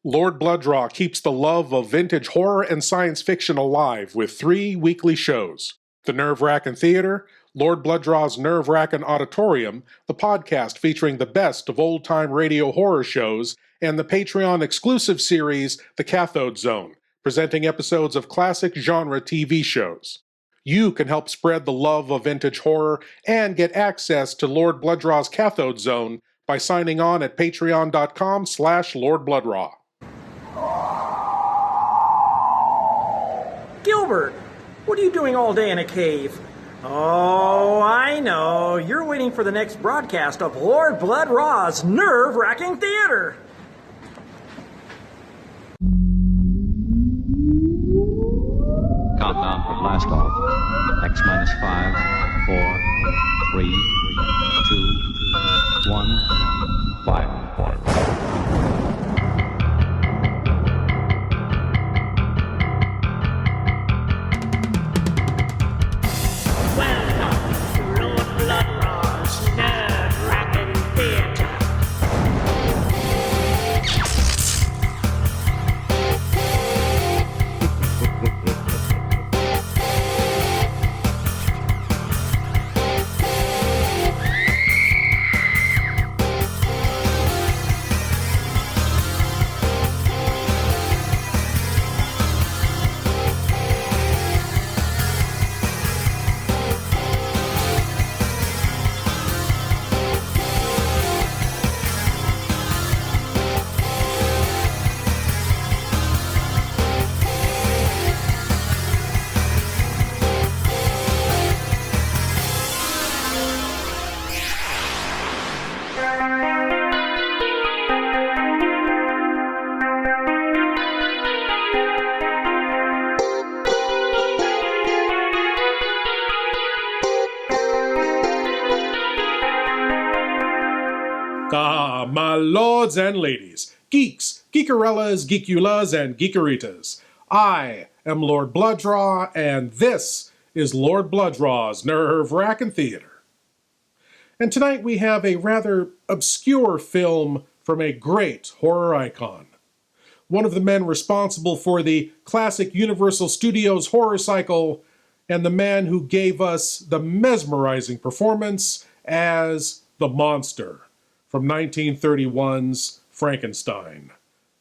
Lord Blood-Rah keeps the love of vintage horror and science fiction alive with 3 weekly shows. The Wrackin Theater, Lord Blood-Rah's Wrackin Auditorium, the podcast featuring the best of old-time radio horror shows, and the Patreon-exclusive series, The Cathode Zone, presenting episodes of classic genre TV shows. You can help spread the love of vintage horror and get access to Lord Blood-Rah's Cathode Zone by signing on at patreon.com/Lord Blood-Rah. Gilbert, what are you doing all day in a cave? Oh, I know. You're waiting for the next broadcast of Lord Blood-Rah's nerve-wracking theater. Countdown for blast off. X minus 5, 4, 3, 2, 1, fire. Welcome to Lord Blood-Rah's nerve-wracking theater. My lords and ladies, geeks, geekarellas, geekulas, and geekeritas. I am Lord Blood-Rah, and this is Lord Blood-Rah's Nerve-Wrackin Theater. And tonight we have a rather obscure film from a great horror icon. One of the men responsible for the classic Universal Studios horror cycle, and the man who gave us the mesmerizing performance as the monster from 1931's Frankenstein,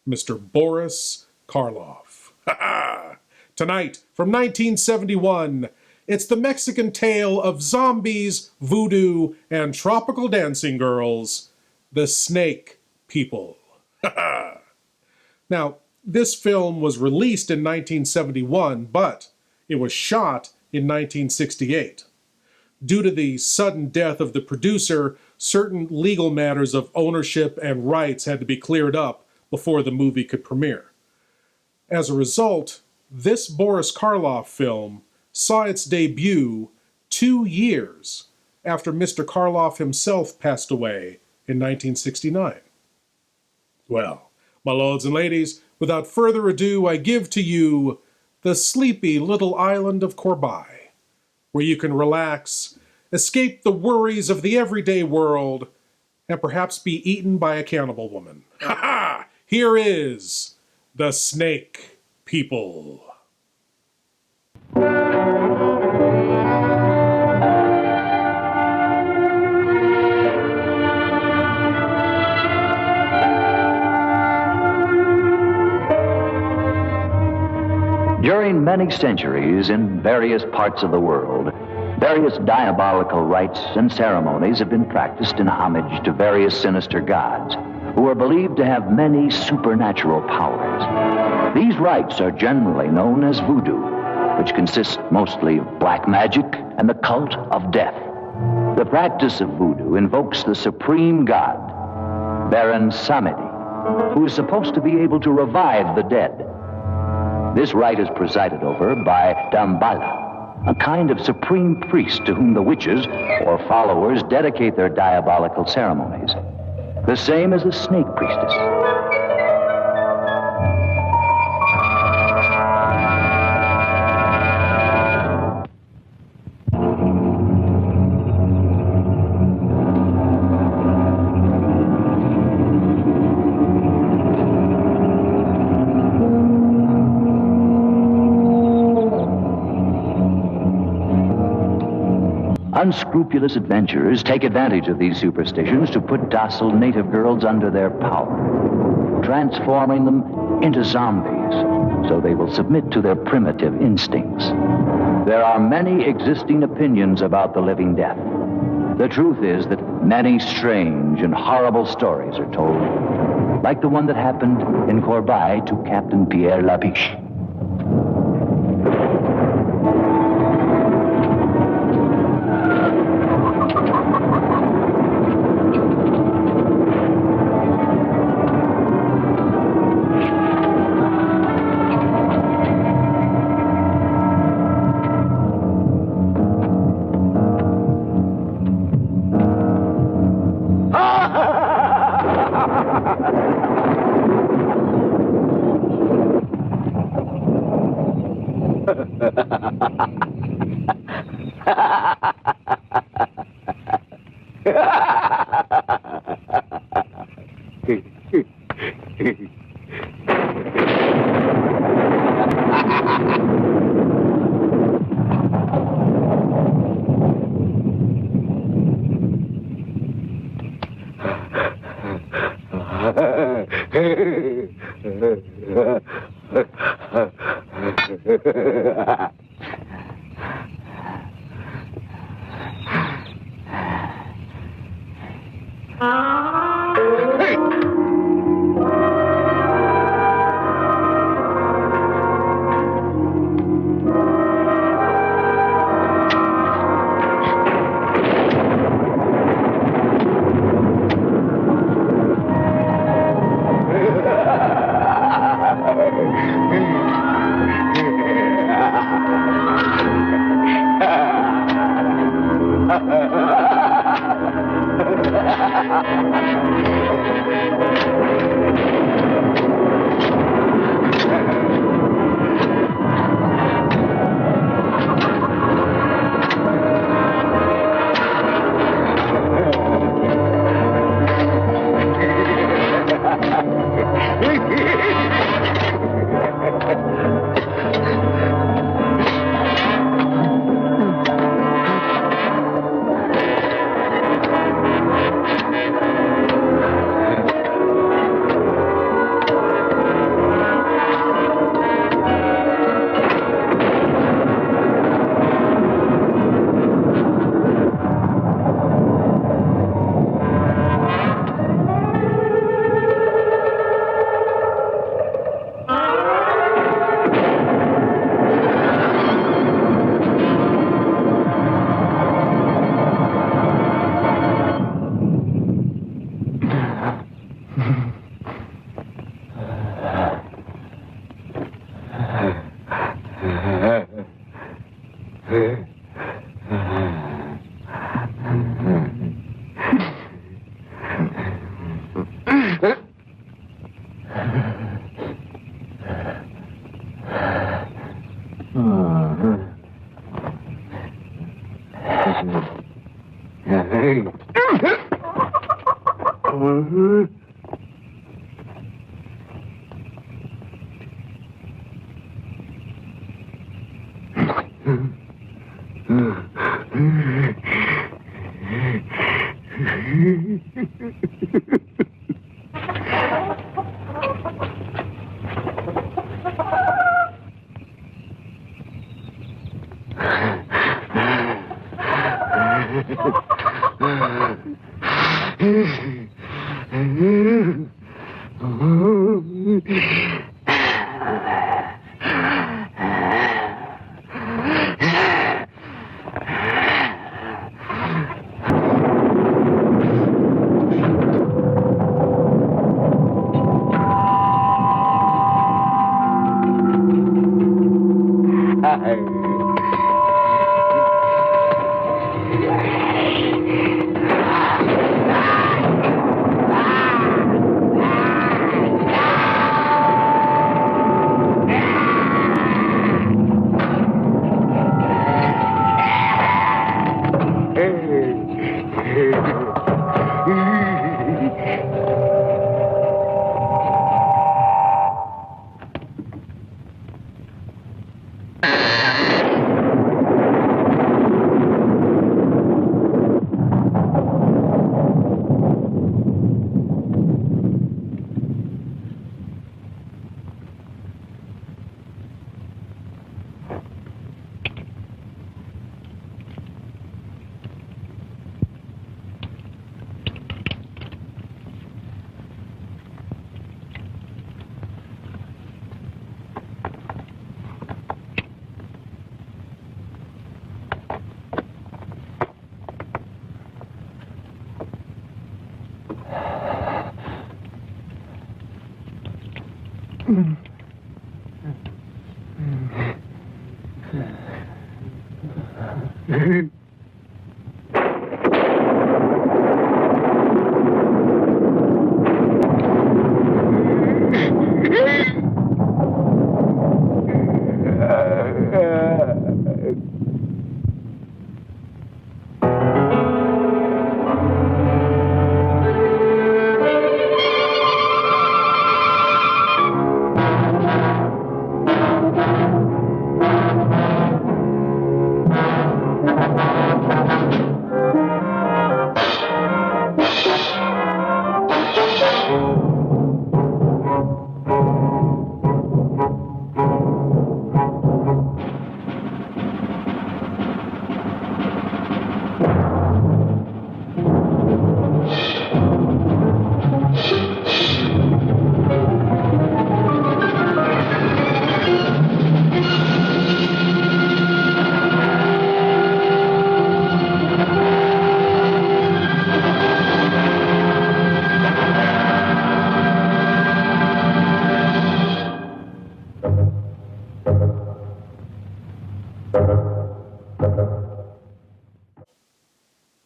Mr. Boris Karloff. Tonight, from 1971, it's the Mexican tale of zombies, voodoo, and tropical dancing girls, The Snake People. Now, this film was released in 1971, but it was shot in 1968. Due to the sudden death of the producer, certain legal matters of ownership and rights had to be cleared up before the movie could premiere. As a result, this Boris Karloff film saw its debut 2 years after Mr. Karloff himself passed away in 1969. Well, my lords and ladies, without further ado, I give to you the sleepy little island of Corbai, where you can relax, escape the worries of the everyday world, and perhaps be eaten by a cannibal woman. Ha-ha! Here is The Snake People. During many centuries, in various parts of the world, various diabolical rites and ceremonies have been practiced in homage to various sinister gods who are believed to have many supernatural powers. These rites are generally known as voodoo, which consists mostly of black magic and the cult of death. The practice of voodoo invokes the supreme god, Baron Samedi, who is supposed to be able to revive the dead. This rite is presided over by Damballa, a kind of supreme priest to whom the witches or followers dedicate their diabolical ceremonies, the same as the snake priestess. Unscrupulous adventurers take advantage of these superstitions to put docile native girls under their power, transforming them into zombies so they will submit to their primitive instincts. There are many existing opinions about the living death. The truth is that many strange and horrible stories are told, like the one that happened in Corbeil to Captain Pierre Labiche.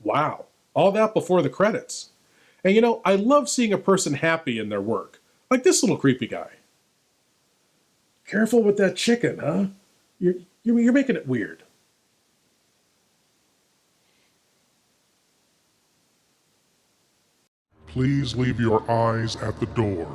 Wow, all that before the credits. And you know, I love seeing a person happy in their work, like this little creepy guy. Careful with that chicken, huh? You're making it weird. Please leave your eyes at the door.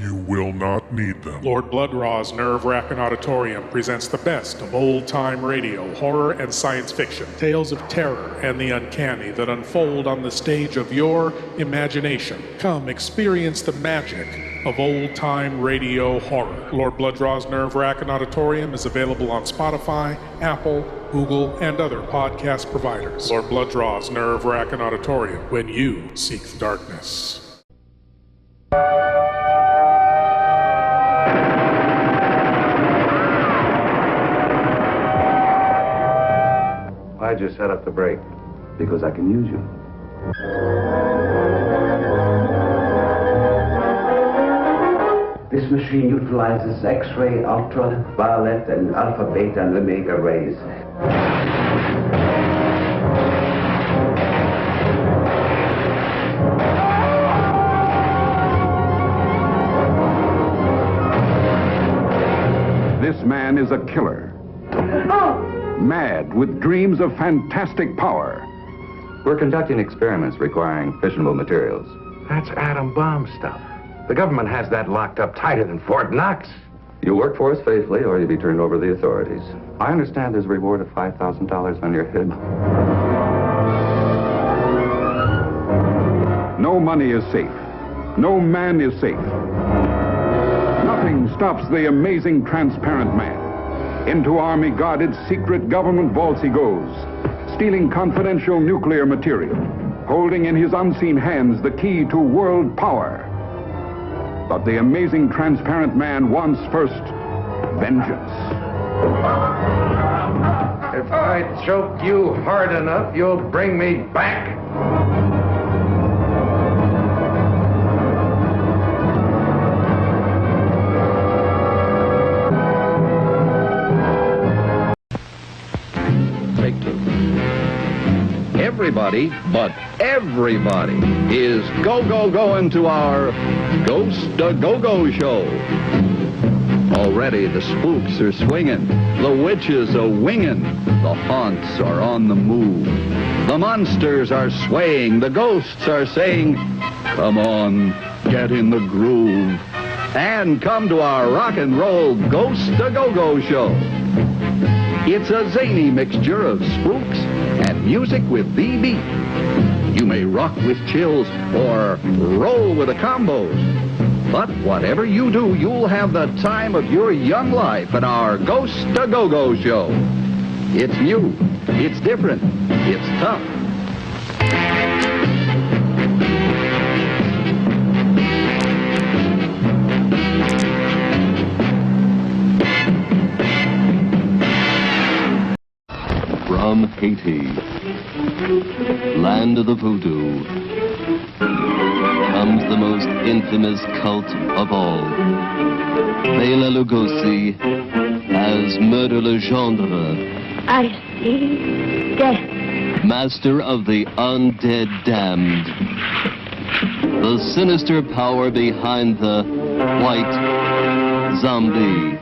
You will not need them. Lord Blood-Rah's Nerve-Wrackin Auditorium presents the best of old-time radio, horror, and science fiction. Tales of terror and the uncanny that unfold on the stage of your imagination. Come experience the magic of old-time radio horror. Lord Blood-Rah's Nerve-Wrackin Auditorium is available on Spotify, Apple, Google, and other podcast providers. Lord Blood-Rah's Nerve-Wrackin Auditorium, when you seek the darkness. Why'd you set up the brake? Because I can use you. This machine utilizes X-ray, ultraviolet, and alpha, beta, and omega rays. This man is a killer. Mad with dreams of fantastic power. We're conducting experiments requiring fissionable materials. That's atom bomb stuff. The government has that locked up tighter than Fort Knox. You'll work for us faithfully, or you'll be turned over to the authorities. I understand there's a reward of $5,000 on your head. No money is safe. No man is safe. Nothing stops the amazing transparent man. Into army-guarded secret government vaults he goes, stealing confidential nuclear material, holding in his unseen hands the key to world power. But the amazing transparent man wants first vengeance. If I choke you hard enough, you'll bring me back. Everybody, but everybody, is going to our Ghost-A-Go-Go show. Already the spooks are swinging, the witches are winging, the haunts are on the move. The monsters are swaying, the ghosts are saying, come on, get in the groove, and come to our rock and roll Ghost-A-Go-Go show. It's a zany mixture of spooks and music with the beat. You may rock with chills or roll with the combos. But whatever you do, you'll have the time of your young life at our Ghost-A-Go-Go show. It's new, it's different, it's tough. From Haiti, land of the voodoo, comes the most infamous cult of all, Bela Lugosi as Murder Legendre, I see death. master of the undead damned. The sinister power behind the white zombie.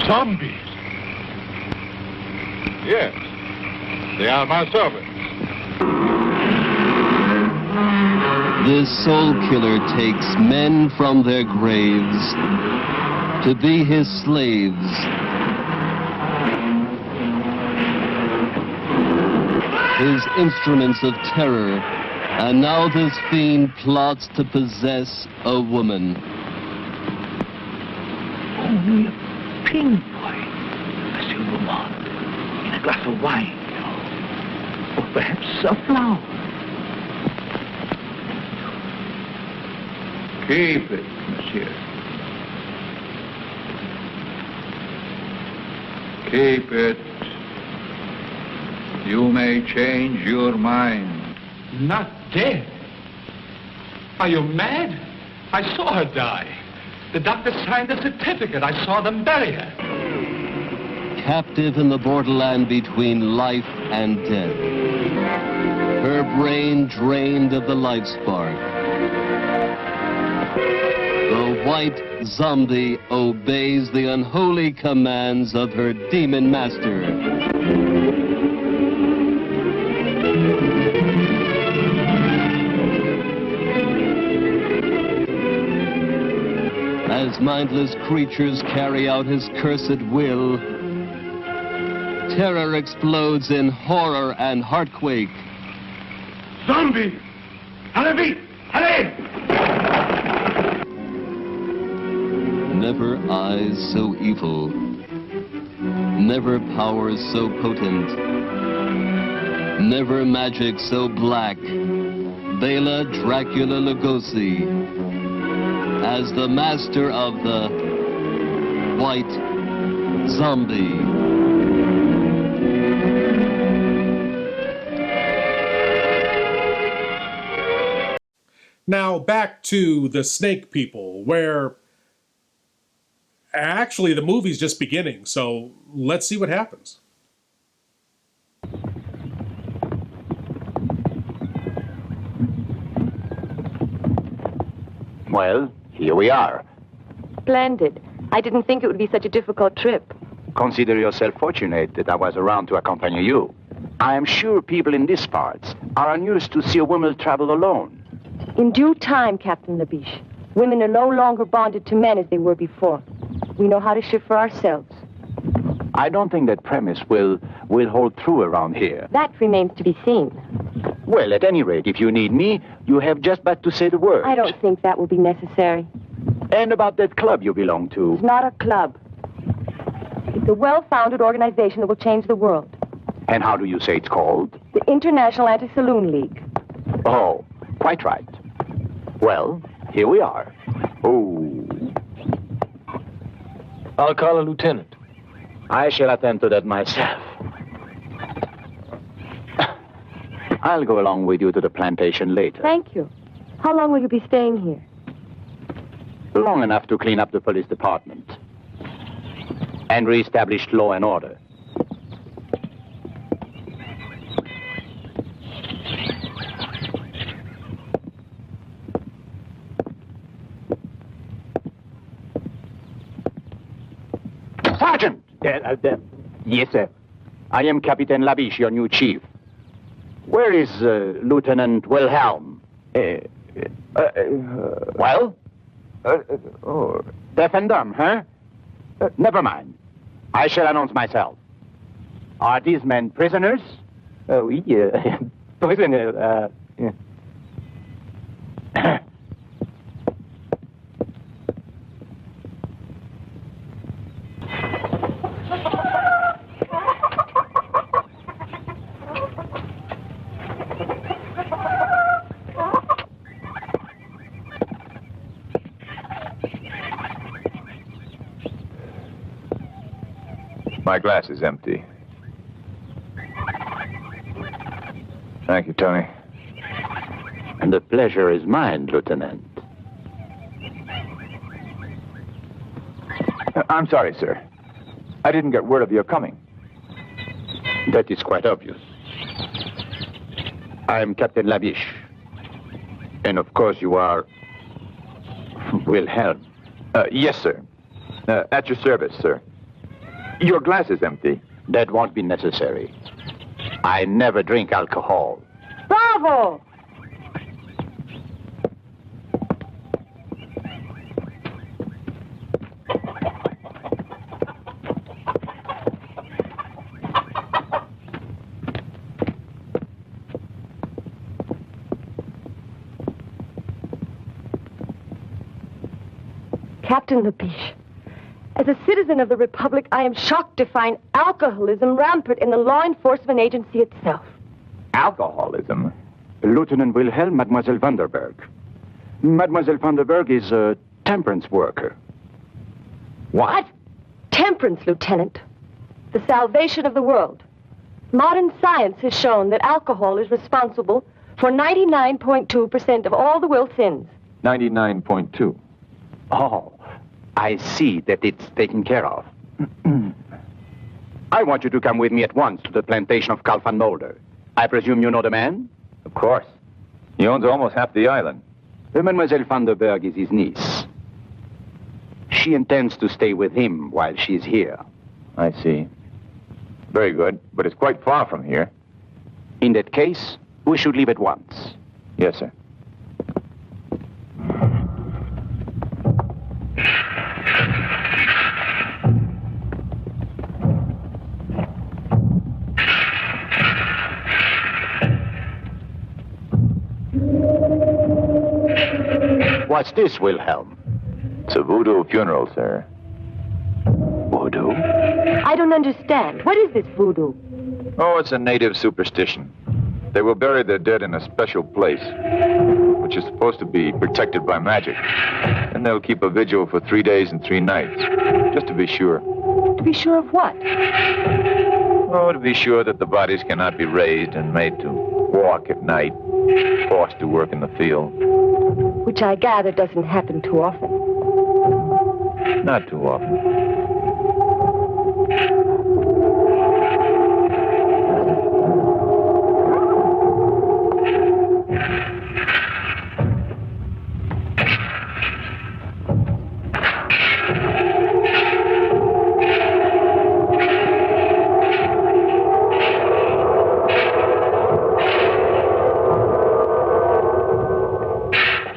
Zombies? Yes. They are my servants. This soul killer takes men from their graves to be his slaves. His instruments of terror, and now this fiend plots to possess a woman. Only a pinpoint, a silver wand, in a glass of wine, you know. Or perhaps a flower. Keep it, monsieur. Keep it. You may change your mind. Not dead? Are you mad? I saw her die. The doctor signed the certificate. I saw them bury her. Captive in the borderland between life and death. Her brain drained of the life spark. The white zombie obeys the unholy commands of her demon master. As mindless creatures carry out his cursed will, terror explodes in horror and heartquake. Zombie! Allez, allez! Never eyes so evil, never powers so potent, never magic so black. Bela Dracula Lugosi as the master of the white zombie. Now back to the snake people, where actually the movie's just beginning, so let's see what happens. Well, here we are. Splendid. I didn't think it would be such a difficult trip. Consider yourself fortunate that I was around to accompany you. I am sure people in these parts are unused to see a woman travel alone. In due time, Captain Labiche. Women are no longer bonded to men as they were before. We know how to shift for ourselves. I don't think that premise will hold true around here. That remains to be seen. Well, at any rate, if you need me, you have just but to say the word. I don't think that will be necessary. And about that club you belong to? It's not a club. It's a well-founded organization that will change the world. And how do you say it's called? The International Anti-Saloon League. Oh, quite right. Well, here we are. Oh. I'll call a lieutenant. I shall attend to that myself. I'll go along with you to the plantation later. Thank you. How long will you be staying here? Long enough to clean up the police department and reestablish law and order. Sergeant! Yes, sir. I am Captain Labiche, your new chief. Where is Lieutenant Wilhelm? Well? Deaf and dumb, huh? Never mind. I shall announce myself. Are these men prisoners? Oui, prisoners, My glass is empty. Thank you, Tony. And the pleasure is mine, Lieutenant. I'm sorry, sir. I didn't get word of your coming. That is quite obvious. I am Captain Labiche. And of course you are... Wilhelm. Yes, sir. At your service, sir. Your glass is empty. That won't be necessary. I never drink alcohol. Bravo! Captain Labiche, as a citizen of the Republic, I am shocked to find alcoholism rampant in the law enforcement agency itself. Alcoholism? Lieutenant Wilhelm, Mademoiselle Vanderberg. Mademoiselle Vanderberg is a temperance worker. What? Temperance, Lieutenant. The salvation of the world. Modern science has shown that alcohol is responsible for 99.2% of all the world's sins. 99.2. Oh, I see that it's taken care of. I want you to come with me at once to the plantation of Carl van Mulder. I presume you know the man? Of course. He owns almost half the island. Mademoiselle Vanderberg is his niece. She intends to stay with him while she's here. I see. Very good, but it's quite far from here. In that case, we should leave at once. Yes, sir. What's this, Wilhelm? It's a voodoo funeral, sir. Voodoo? I don't understand. What is this voodoo? Oh, it's a native superstition. They will bury their dead in a special place, which is supposed to be protected by magic. And they'll keep a vigil for 3 days and 3 nights, just to be sure. To be sure of what? Oh, to be sure that the bodies cannot be raised and made to walk at night, forced to work in the field. Which I gather doesn't happen too often. Not too often.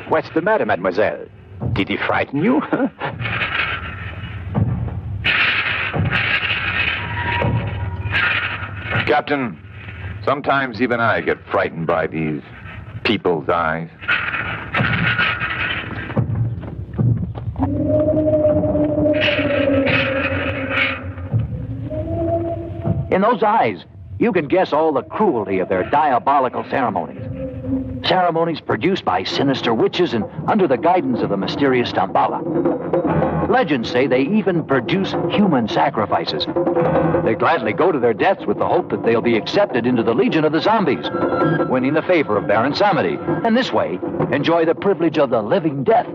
What's the matter, mademoiselle? Did he frighten you? Captain, sometimes even I get frightened by these people's eyes. In those eyes, you can guess all the cruelty of their diabolical ceremonies. Ceremonies produced by sinister witches and under the guidance of the mysterious Damballa. Legends say they even produce human sacrifices. They gladly go to their deaths with the hope that they'll be accepted into the legion of the zombies, winning the favor of Baron Samedi, and this way enjoy the privilege of the living death.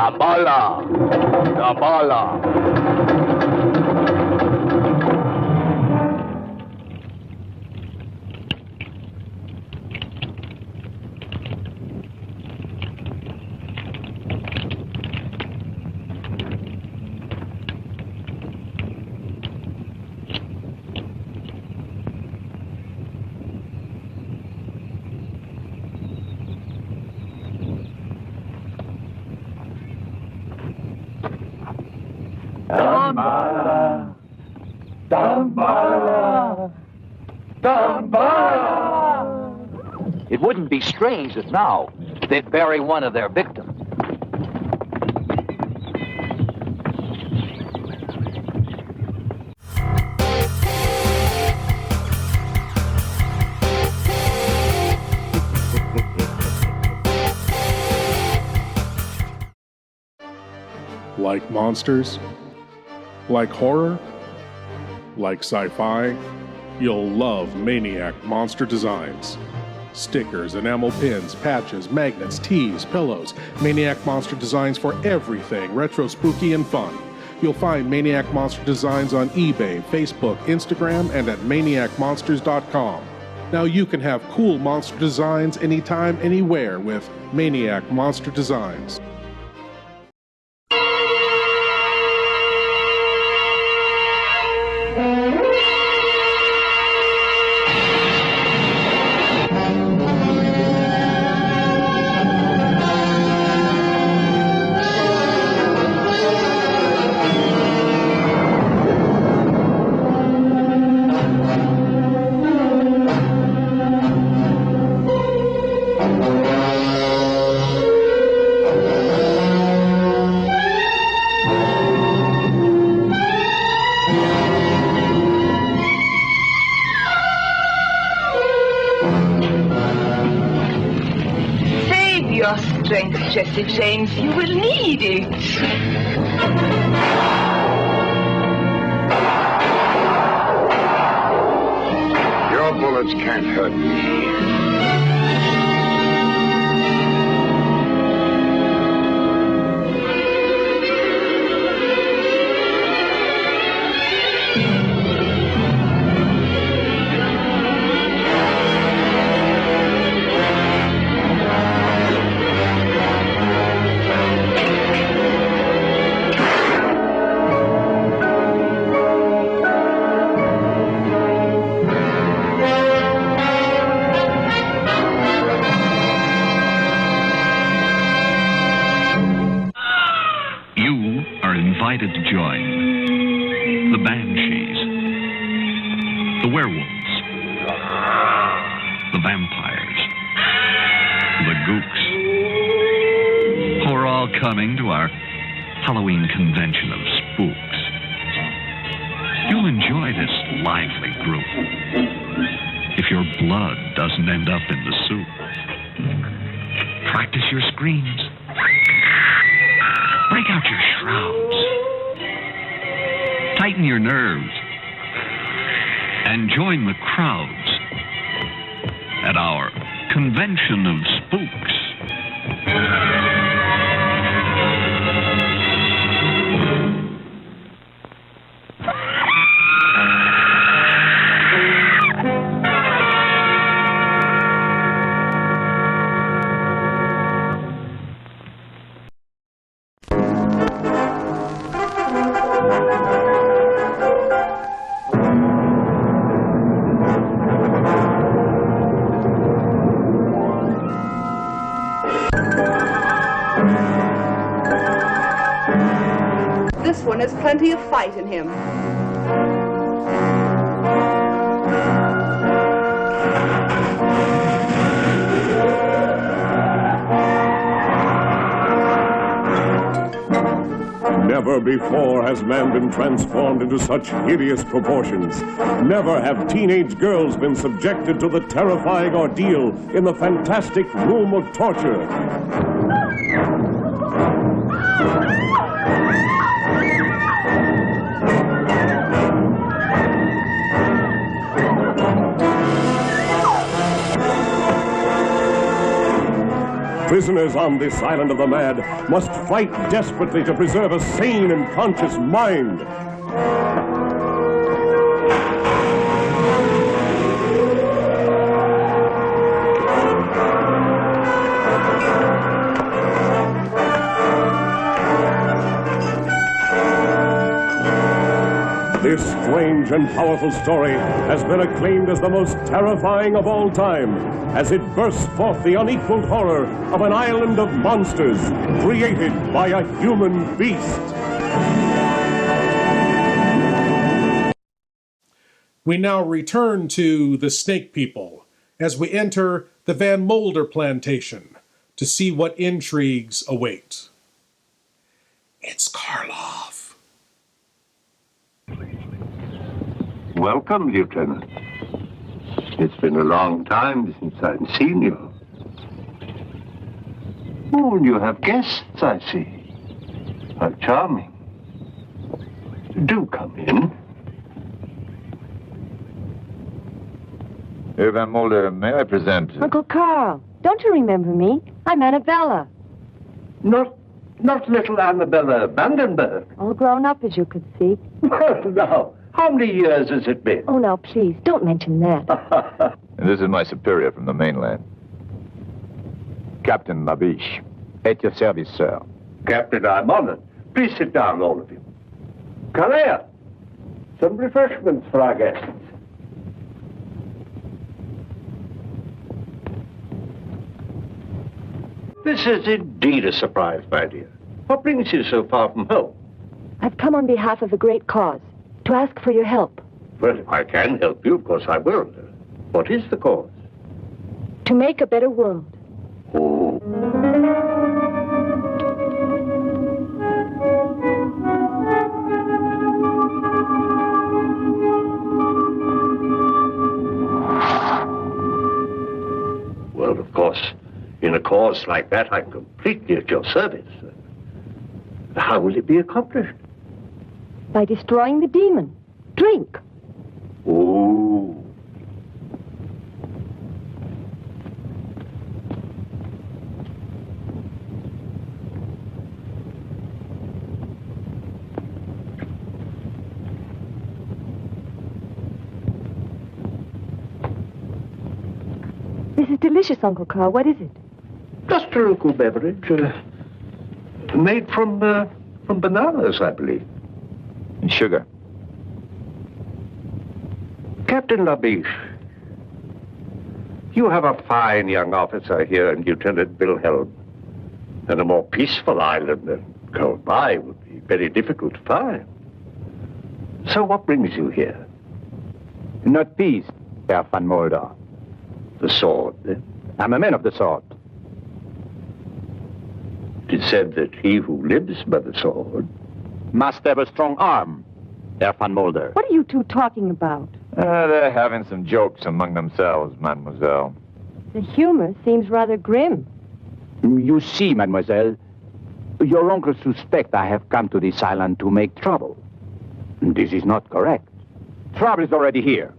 La bala! La bala! Dambala! Dambala! Dambala! It wouldn't be strange if now they'd bury one of their victims. Like monsters? Like horror? Like sci-fi? You'll love Maniac Monster Designs. Stickers, enamel pins, patches, magnets, tees, pillows. Maniac Monster Designs for everything retro, spooky, and fun. You'll find Maniac Monster Designs on eBay, Facebook, Instagram, and at maniacmonsters.com. Now you can have cool monster designs anytime, anywhere with Maniac Monster Designs. Strength, Jesse James. You will need it. Your bullets can't hurt me. Invited to join the Banshees, the werewolves, the vampires, the gooks, who are all coming to our Halloween convention of spooks. You'll enjoy this lively group if your blood doesn't end up in the soup. Practice your screams. Break out your shrouds. Tighten your nerves. And join the crowds at our convention of spooks. This one has plenty of fight in him. Never before has man been transformed into such hideous proportions. Never have teenage girls been subjected to the terrifying ordeal in the fantastic room of torture. prisoners on this island of the mad must fight desperately to preserve a sane and conscious mind. This strange and powerful story has been acclaimed as the most terrifying of all time, as it bursts forth the unequaled horror of an island of monsters created by a human beast. We now return to the Snake People as we enter the Van Mulder plantation to see what intrigues await. It's Karloff. Welcome, Lieutenant. It's been a long time since I've seen you. Oh, and you have guests, I see. How charming. Do come in. Herr Van Mulder, may I present... Uncle Carl, don't you remember me? I'm Annabella. Not little Annabella Vandenberg. All grown up, as you could see. Well, now, how many years has it been? Oh, now, please, don't mention that. And this is my superior from the mainland. Captain Labiche. At your service, sir. Captain, I'm honored. Please sit down, all of you. Come here. Some refreshments for our guests. This is indeed a surprise, my dear. What brings you so far from home? I've come on behalf of a great cause, to ask for your help. Well, if I can help you, of course I will. What is the cause? To make a better world. Oh. Well, of course, in a cause like that, I'm completely at your service. How will it be accomplished? By destroying the demon. Drink. Oh. This is delicious, Uncle Carl. What is it? Just a local beverage. Made from bananas, I believe. And sugar. Captain Labiche, you have a fine young officer here in Lieutenant Wilhelm. And a more peaceful island than Colby would be very difficult to find. So what brings you here? Not peace, Herr Van Mulder. The sword, then? I'm a man of the sword. It is said that he who lives by the sword must have a strong arm, Herr Van Mulder. What are you two talking about? They're having some jokes among themselves, mademoiselle. The humor seems rather grim. You see, mademoiselle, your uncle suspects I have come to this island to make trouble. This is not correct. Trouble is already here.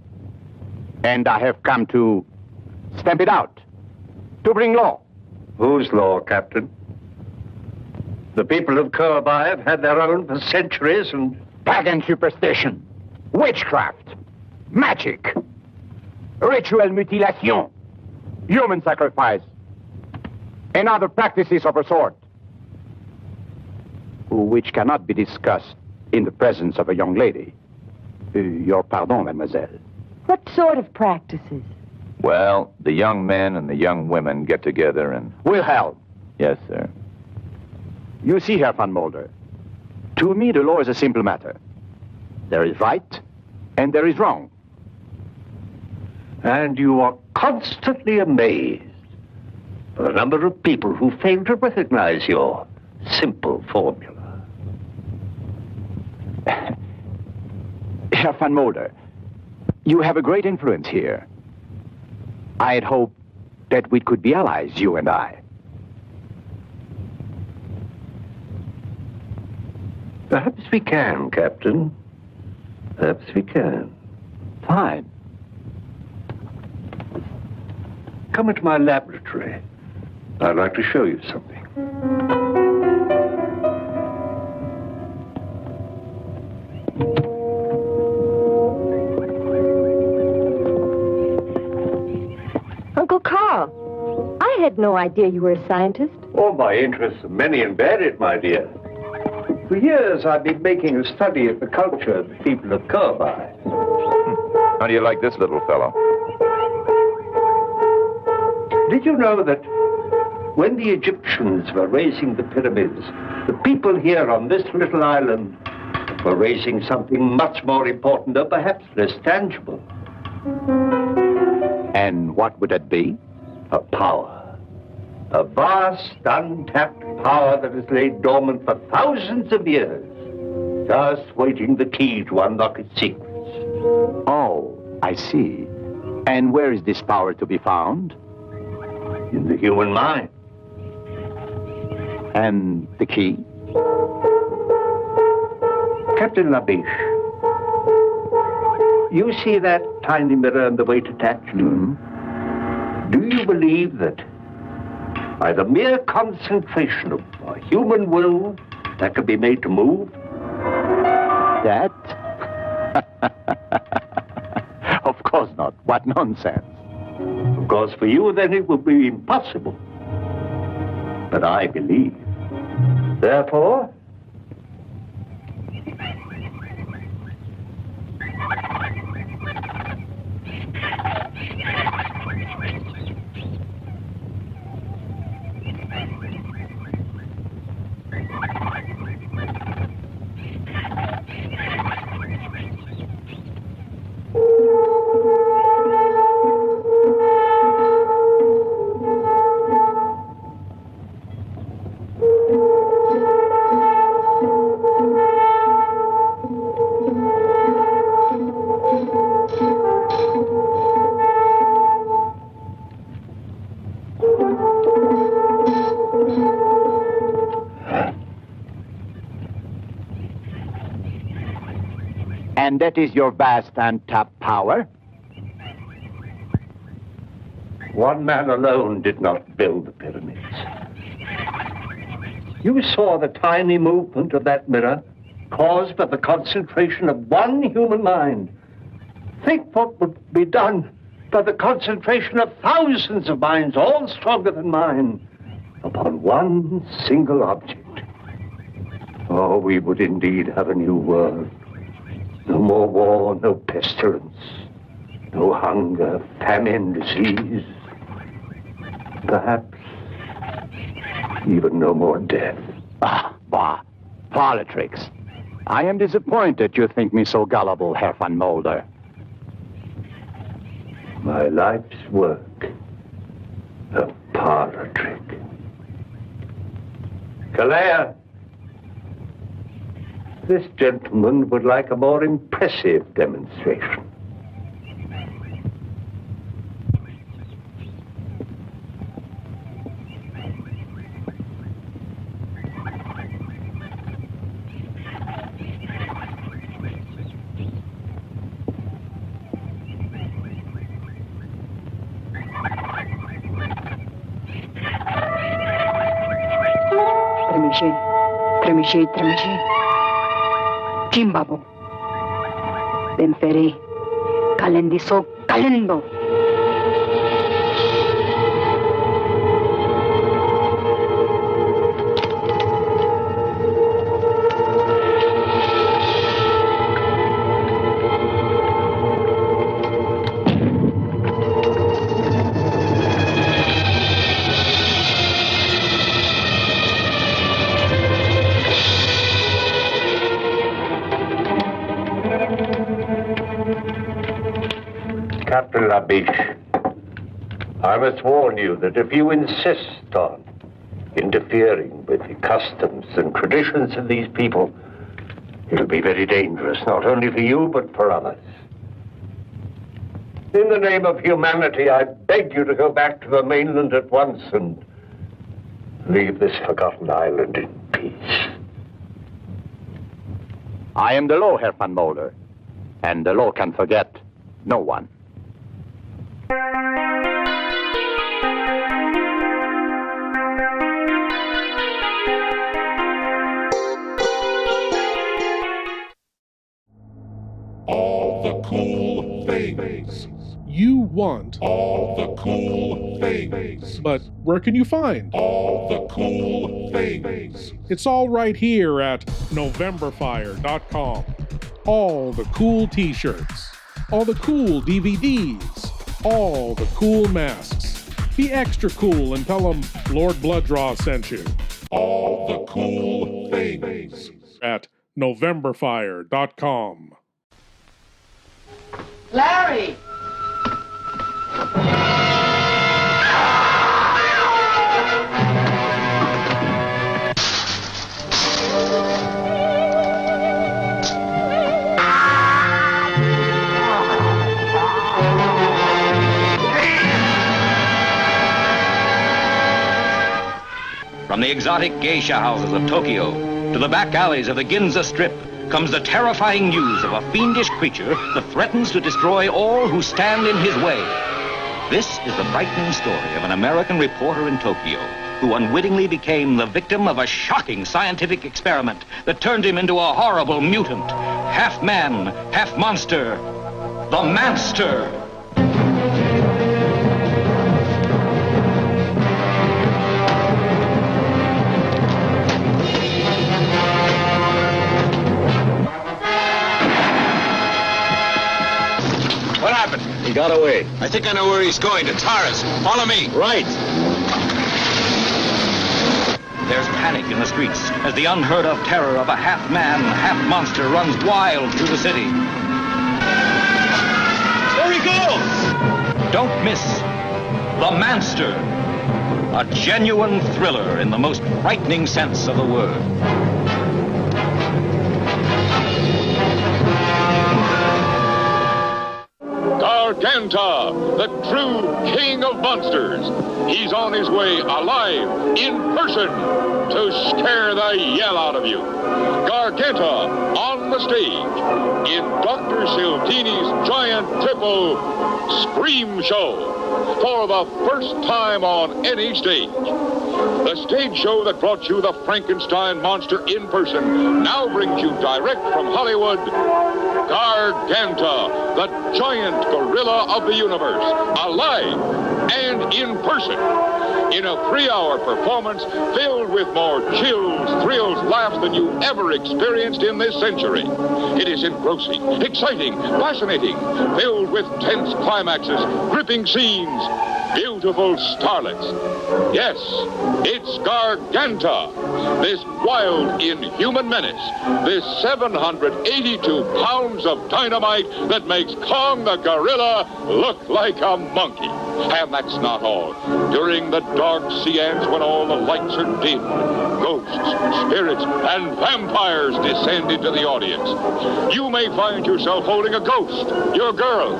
And I have come to stamp it out. To bring law. Whose law, Captain? The people of Colby have had their own for centuries and... Pagan superstition. Witchcraft. Magic. Ritual mutilation. Human sacrifice. And other practices of a sort. Which cannot be discussed in the presence of a young lady. Your pardon, mademoiselle. What sort of practices? Well, the young men and the young women get together and... Wilhelm. Yes, sir. You see, Herr Van Mulder, to me the law is a simple matter. There is right and there is wrong. And you are constantly amazed by the number of people who fail to recognize your simple formula. Herr Van Mulder, you have a great influence here. I had hoped that we could be allies, you and I. Perhaps we can, Captain. Perhaps we can. Fine. Come into my laboratory. I'd like to show you something. Uncle Carl, I had no idea you were a scientist. Oh, my interests are many and varied, my dear. For years, I've been making a study of the culture of the people of Kirby. How do you like this little fellow? Did you know that when the Egyptians were raising the pyramids, the people here on this little island were raising something much more important, though perhaps less tangible? And what would it be? A power. A vast, untapped power that has laid dormant for thousands of years, just waiting the key to unlock its secrets. Oh, I see. And where is this power to be found? In the human mind. And the key? Captain Labiche, you see that tiny mirror and the weight attached to it? Do you believe that by the mere concentration of a human will, that can be made to move? That? Of course not. What nonsense. Of course, for you, then it would be impossible. But I believe. Therefore, And that is your vast untapped power? one man alone did not build the pyramids. You saw the tiny movement of that mirror caused by the concentration of one human mind. Think what would be done by the concentration of thousands of minds, all stronger than mine, upon one single object. Oh, we would indeed have a new world. No more war, no pestilence, no hunger, famine, disease. Perhaps even no more death. Ah, bah. Politics. I am disappointed you think me so gullible, Herr van Mulder. My life's work, a parlor trick. Kalea, this gentleman would like a more impressive demonstration. Tremishi. Jimbabo. Benfere. Kalendiso kalendo. Captain Labiche, I must warn you that if you insist on interfering with the customs and traditions of these people, it'll be very dangerous, not only for you, but for others. In the name of humanity, I beg you to go back to the mainland at once and leave this forgotten island in peace. I am the law, Herr van Mulder, and the law can forget no one. the cool things. You want all the cool things. But where can you find all the cool things? It's all right here at Novemberfire.com. All the cool t-shirts, all the cool DVDs, all the cool masks. Be extra cool and tell them Lord Blood-Rah sent you. All the cool things. At Novemberfire.com. Larry! From the exotic geisha houses of Tokyo to the back alleys of the Ginza Strip comes the terrifying news of a fiendish creature that threatens to destroy all who stand in his way. This is the frightening story of an American reporter in Tokyo who unwittingly became the victim of a shocking scientific experiment that turned him into a horrible mutant, half man, half monster, the Manster. He got away. I think I know where he's going, to Taras. Follow me. Right. There's panic in the streets as the unheard of terror of a half man, half monster runs wild through the city. There he goes! Don't miss The Manster, a genuine thriller in the most frightening sense of the word. Garganta, the true king of monsters. He's on his way alive, in person, to scare the yell out of you. Garganta on the stage in Dr. Sildini's giant triple Scream Show for the first time on any stage. The stage show that brought you the Frankenstein monster in person now brings you direct from Hollywood, Garganta, the giant gorilla of the universe, alive and in person, in a 3-hour performance filled with more chills, thrills, laughs than you ever experienced in this century. It is engrossing, exciting, fascinating, filled with tense climaxes, gripping scenes, beautiful starlets. Yes, it's Garganta, this wild, inhuman menace, this 782 pounds of dynamite that makes Kong the gorilla look like a monkey. And that's not all. During the dark seance when all the lights are dim, ghosts, spirits, and vampires descend into the audience. You may find yourself holding a ghost, your girl,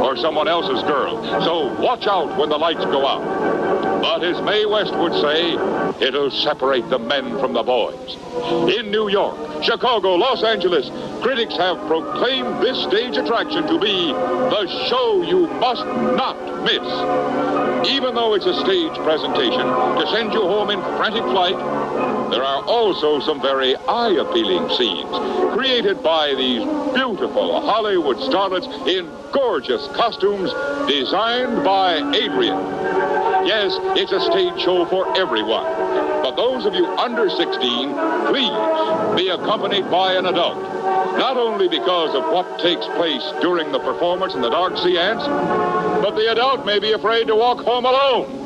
or someone else's girl. So watch out when the lights go out. But as Mae West would say, it'll separate the men from the boys. In New York, Chicago, Los Angeles, critics have proclaimed this stage attraction to be the show you must not miss. Even though it's a stage presentation to send you home in frantic flight, there are also some very eye-appealing scenes created by these beautiful Hollywood starlets in gorgeous costumes designed by Adrian. Yes, it's a stage show for everyone. But those of you under 16, please be accompanied by an adult. Not only because of what takes place during the performance in the dark seance, but the adult may be afraid to walk home alone.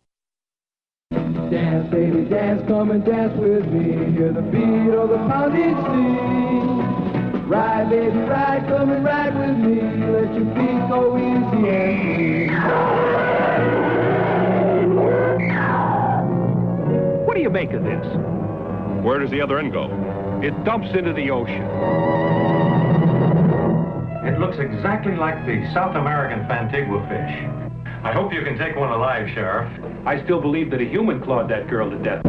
Dance, baby, dance, come and dance with me. Hear the beat of the pounding steam. Ride, baby, ride, come and ride with me. Let your feet go easy. What do you make of this? Where does the other end go? It dumps into the ocean. It looks exactly like the South American Fantigua fish. I hope you can take one alive, Sheriff. I still believe that a human clawed that girl to death.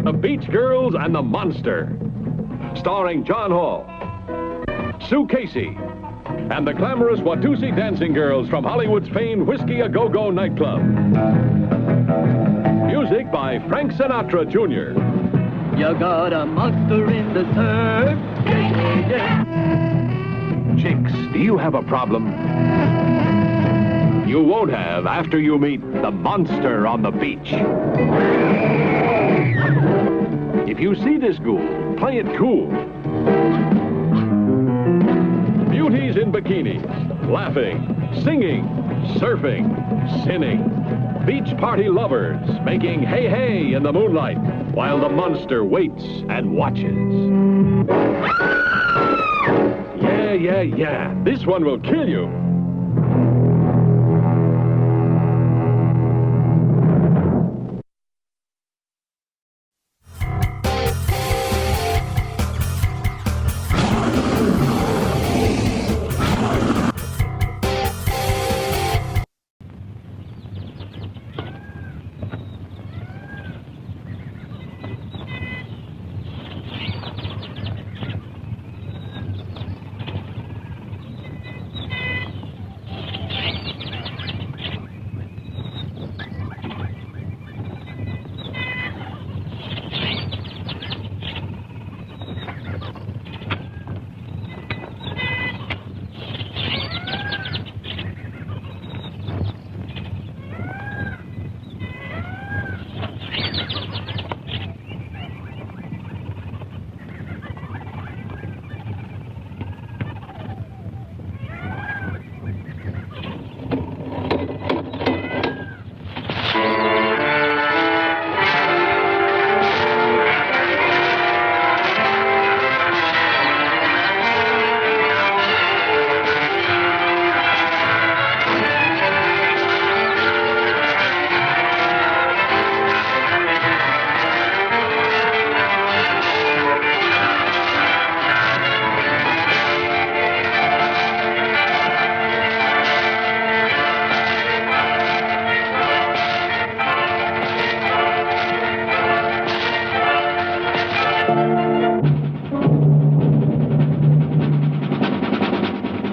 The Beach Girls and the Monster, starring John Hall, Sue Casey, and the glamorous Watusi dancing girls from Hollywood's famed Whiskey A Go-Go nightclub. Music by Frank Sinatra, Jr. You got a monster in the surf. Yeah, yeah, yeah. Chicks, do you have a problem? You won't have after you meet the monster on the beach. If you see this ghoul, play it cool. Beauties in bikinis, laughing, singing, surfing, sinning. Beach party lovers making hey hey in the moonlight while the monster waits and watches. Yeah. This one will kill you.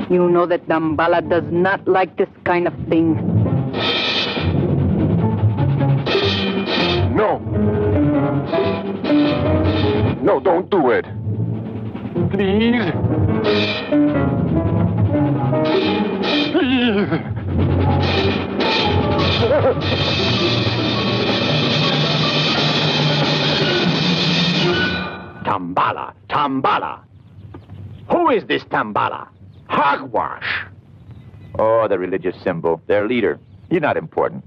You know that Dambala does not like this kind of thing. No. No, don't do it. Please. Please. Tambala. Who is this Tambala? Hogwash. Oh, the religious symbol. Their leader. He's not important.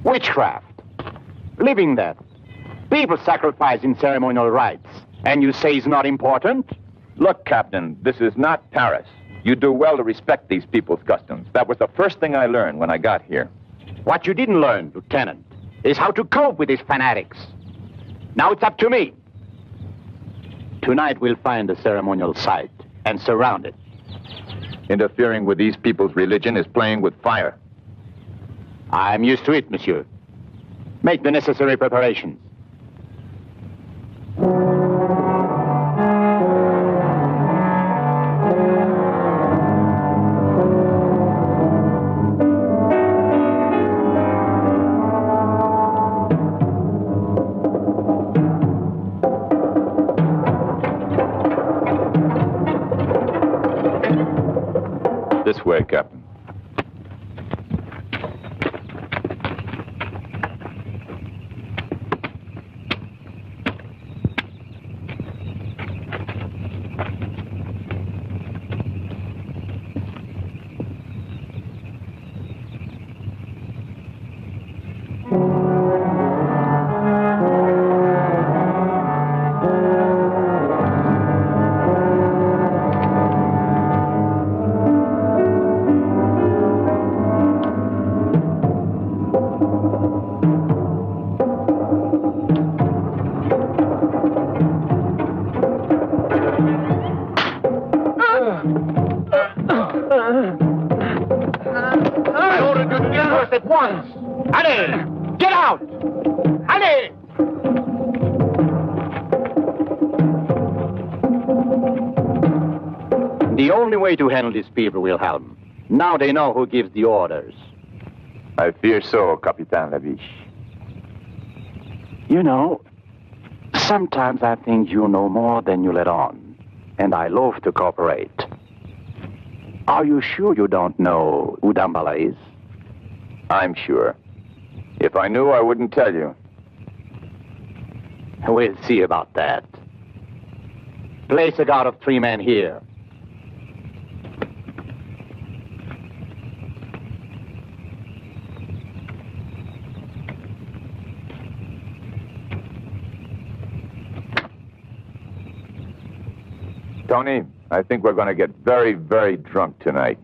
Witchcraft. Living death. People sacrifice in ceremonial rites. And you say it's not important? Look, Captain, this is not Paris. You do well to respect these people's customs. That was the first thing I learned when I got here. What you didn't learn, Lieutenant, is how to cope with these fanatics. Now it's up to me. Tonight we'll find a ceremonial site and surround it. Interfering with these people's religion is playing with fire. I'm used to it, monsieur. Make the necessary preparations. This way, Captain. I ordered you to disperse at once. Allez, get out! Allez! The only way to handle these people, Wilhelm. Now they know who gives the orders. I fear so, Capitan Laviche. You know, Sometimes I think you know more than you let on, and I love to cooperate. Are you sure you don't know who Damballa is? I'm sure. If I knew, I wouldn't tell you. We'll see about that. Place a guard of 3 men here. Tony, I think we're going to get very, very drunk tonight.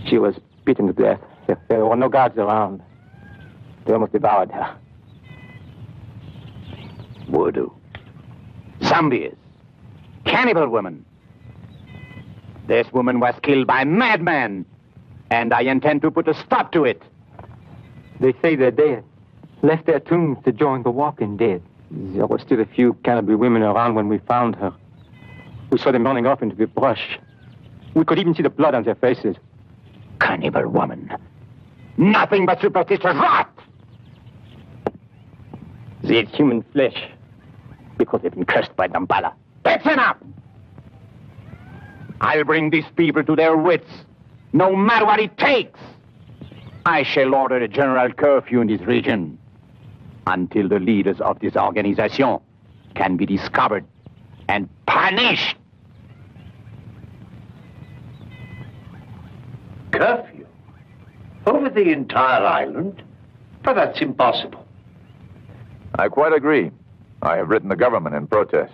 She was beaten to death. There were no guards around. They almost devoured her. Voodoo. Zombies. Cannibal women. This woman was killed by madmen, and I intend to put a stop to it. They say they're dead. Left their tombs to join the walking dead. There were still a few cannibal women around when we found her. We saw them running off into the brush. We could even see the blood on their faces. Cannibal woman. Nothing but superstitious rot! They eat human flesh because they've been cursed by Damballa. That's enough! I'll bring these people to their wits, no matter what it takes. I shall order a general curfew in this region until the leaders of this organization can be discovered and punished. Curfew? Over the entire island? But that's impossible. I quite agree. I have written the government in protest.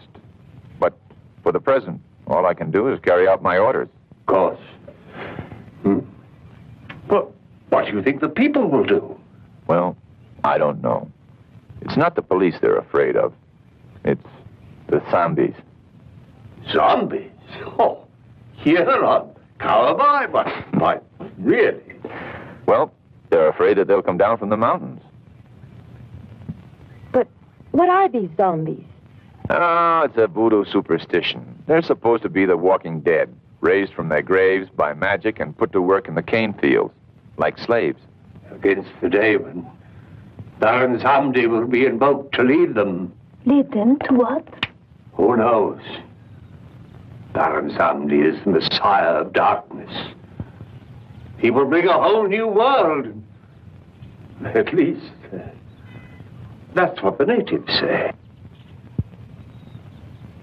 But for the present, all I can do is carry out my orders. Of course. But what do you think the people will do? Well, I don't know. It's not the police they're afraid of. It's the zombies. Zombies? Oh, Here on Cowboy, but really? Well, they're afraid that they'll come down from the mountains. But what are these zombies? Ah, it's a voodoo superstition. They're supposed to be the walking dead, raised from their graves by magic and put to work in the cane fields, like slaves. Against the day when Baron Zamdi will be invoked to lead them. Lead them to what? Who knows? Baron Zamdi is the Messiah of darkness. He will bring a whole new world. At least, that's what the natives say.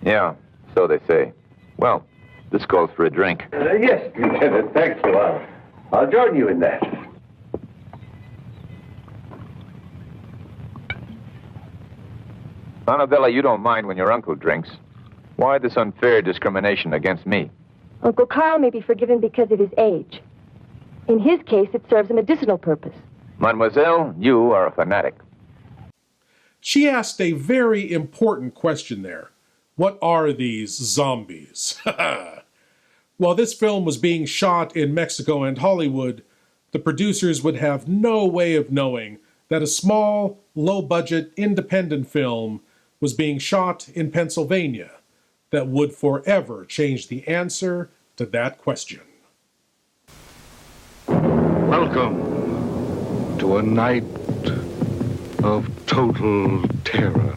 Yeah, so they say. Well, this calls for a drink. Yes, Lieutenant, thank you. I'll join you in that. Annabella, you don't mind when your uncle drinks. Why this unfair discrimination against me? Uncle Carl may be forgiven because of his age. In his case, it serves a medicinal purpose. Mademoiselle, you are a fanatic. She asked a very important question there. What are these zombies? While this film was being shot in Mexico and Hollywood, the producers would have no way of knowing that a small, low-budget, independent film was being shot in Pennsylvania that would forever change the answer to that question. Welcome to a night of total terror.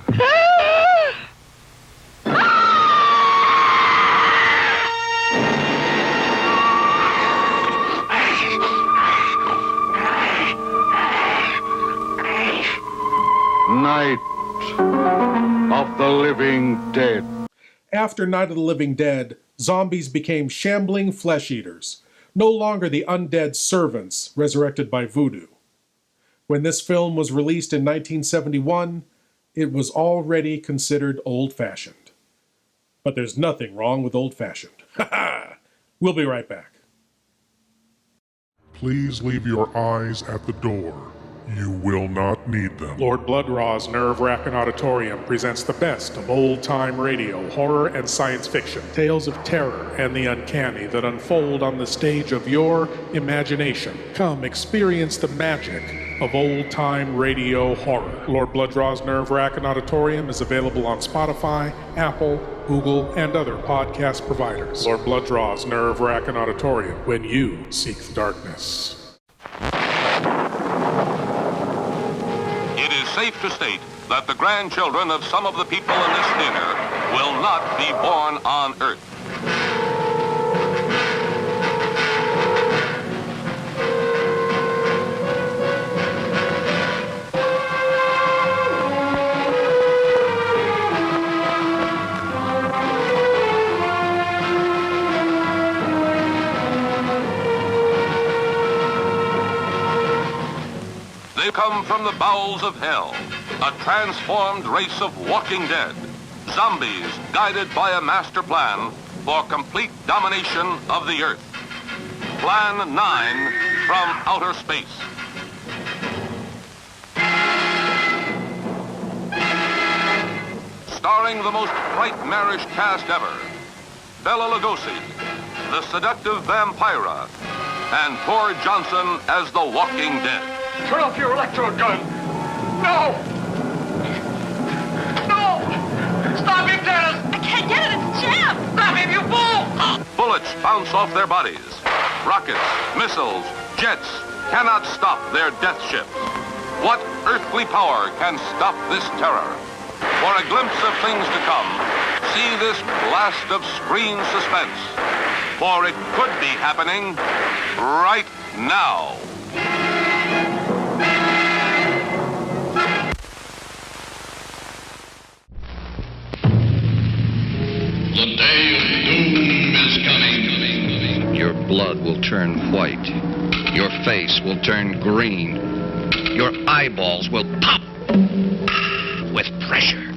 Night of the Living Dead. After Night of the Living Dead, zombies became shambling flesh eaters, no longer the undead servants resurrected by voodoo. When this film was released in 1971, it was already considered old-fashioned. But there's nothing wrong with old-fashioned. We'll be right back. Please leave your eyes at the door. You will not need them. Lord Blood-Rah's Wrackin Auditorium presents the best of old-time radio, horror, and science fiction. Tales of terror and the uncanny that unfold on the stage of your imagination. Come experience the magic of old-time radio horror. Lord Blood-Rah's Wrackin Auditorium is available on Spotify, Apple, Google, and other podcast providers. Lord Blood-Rah's Wrackin Auditorium, when you seek the darkness. It is safe to state that the grandchildren of some of the people in this theater will not be born on Earth. They come from the bowels of hell, a transformed race of walking dead, zombies guided by a master plan for complete domination of the Earth. Plan 9 from outer space. Starring the most nightmarish cast ever, Bela Lugosi, the seductive Vampira, and Tor Johnson as the Walking Dead. Turn off your electrode gun! No! No! Stop it, Dennis! I can't get it, it's jammed! Stop it, you fool! Bullets bounce off their bodies. Rockets, missiles, jets cannot stop their death ships. What earthly power can stop this terror? For a glimpse of things to come, see this blast of screen suspense. For it could be happening right now. The day of doom is coming. Your blood will turn white. Your face will turn green. Your eyeballs will pop with pressure.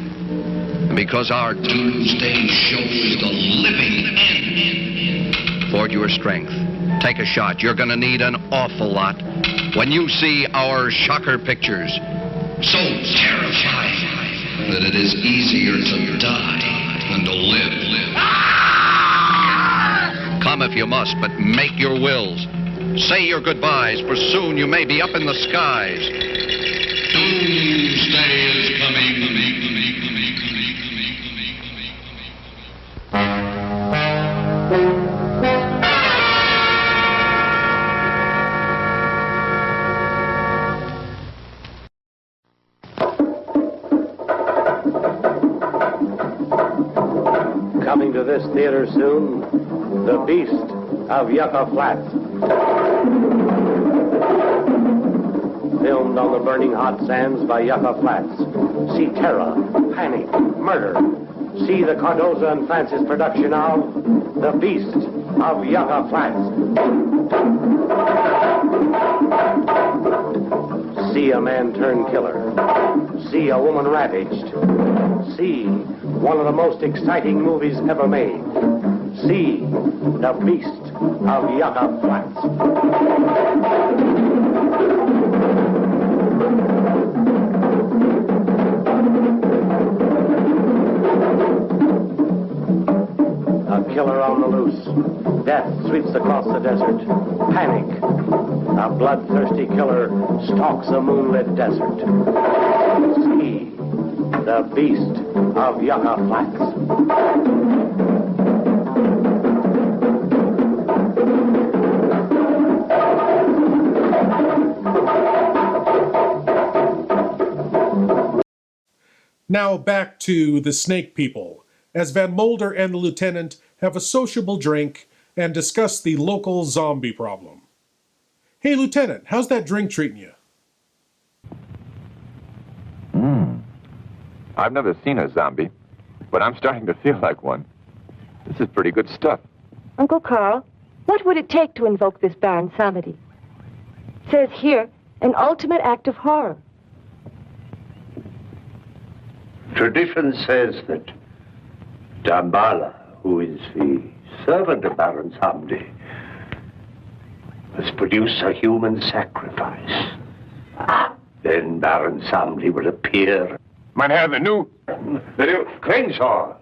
Because our doomsday show is the living end. Forge your strength. Take a shot. You're going to need an awful lot when you see our shocker pictures. So terrifying that it is easier to die than to live. Come must, but make your wills. Say your goodbyes, for soon you may be up in the skies. Doomsday is coming. Coming to this theater soon, The Beast of Yucca Flats. Filmed on the burning hot sands by Yucca Flats. See terror, panic, murder. See the Cardoza and Francis production of The Beast of Yucca Flats. See a man turned killer. See a woman ravaged. See one of the most exciting movies ever made. See The Beast of Yucca Flats. A killer on the loose. Death sweeps across the desert. Panic. A bloodthirsty killer stalks a moonlit desert. See The Beast of Yucca Flats. Now back to the Snake People, as Van Mulder and the lieutenant have a sociable drink and discuss the local zombie problem. Hey, Lieutenant, how's that drink treating you? I've never seen a zombie, but I'm starting to feel like one. This is pretty good stuff. Uncle Carl, what would it take to invoke this barren samedi? It says here, an ultimate act of horror. Tradition says that Dambala, who is the servant of Baron Samedi, must produce a human sacrifice. Then Baron Samedi will appear. Mein Herr, the new Crenshaw.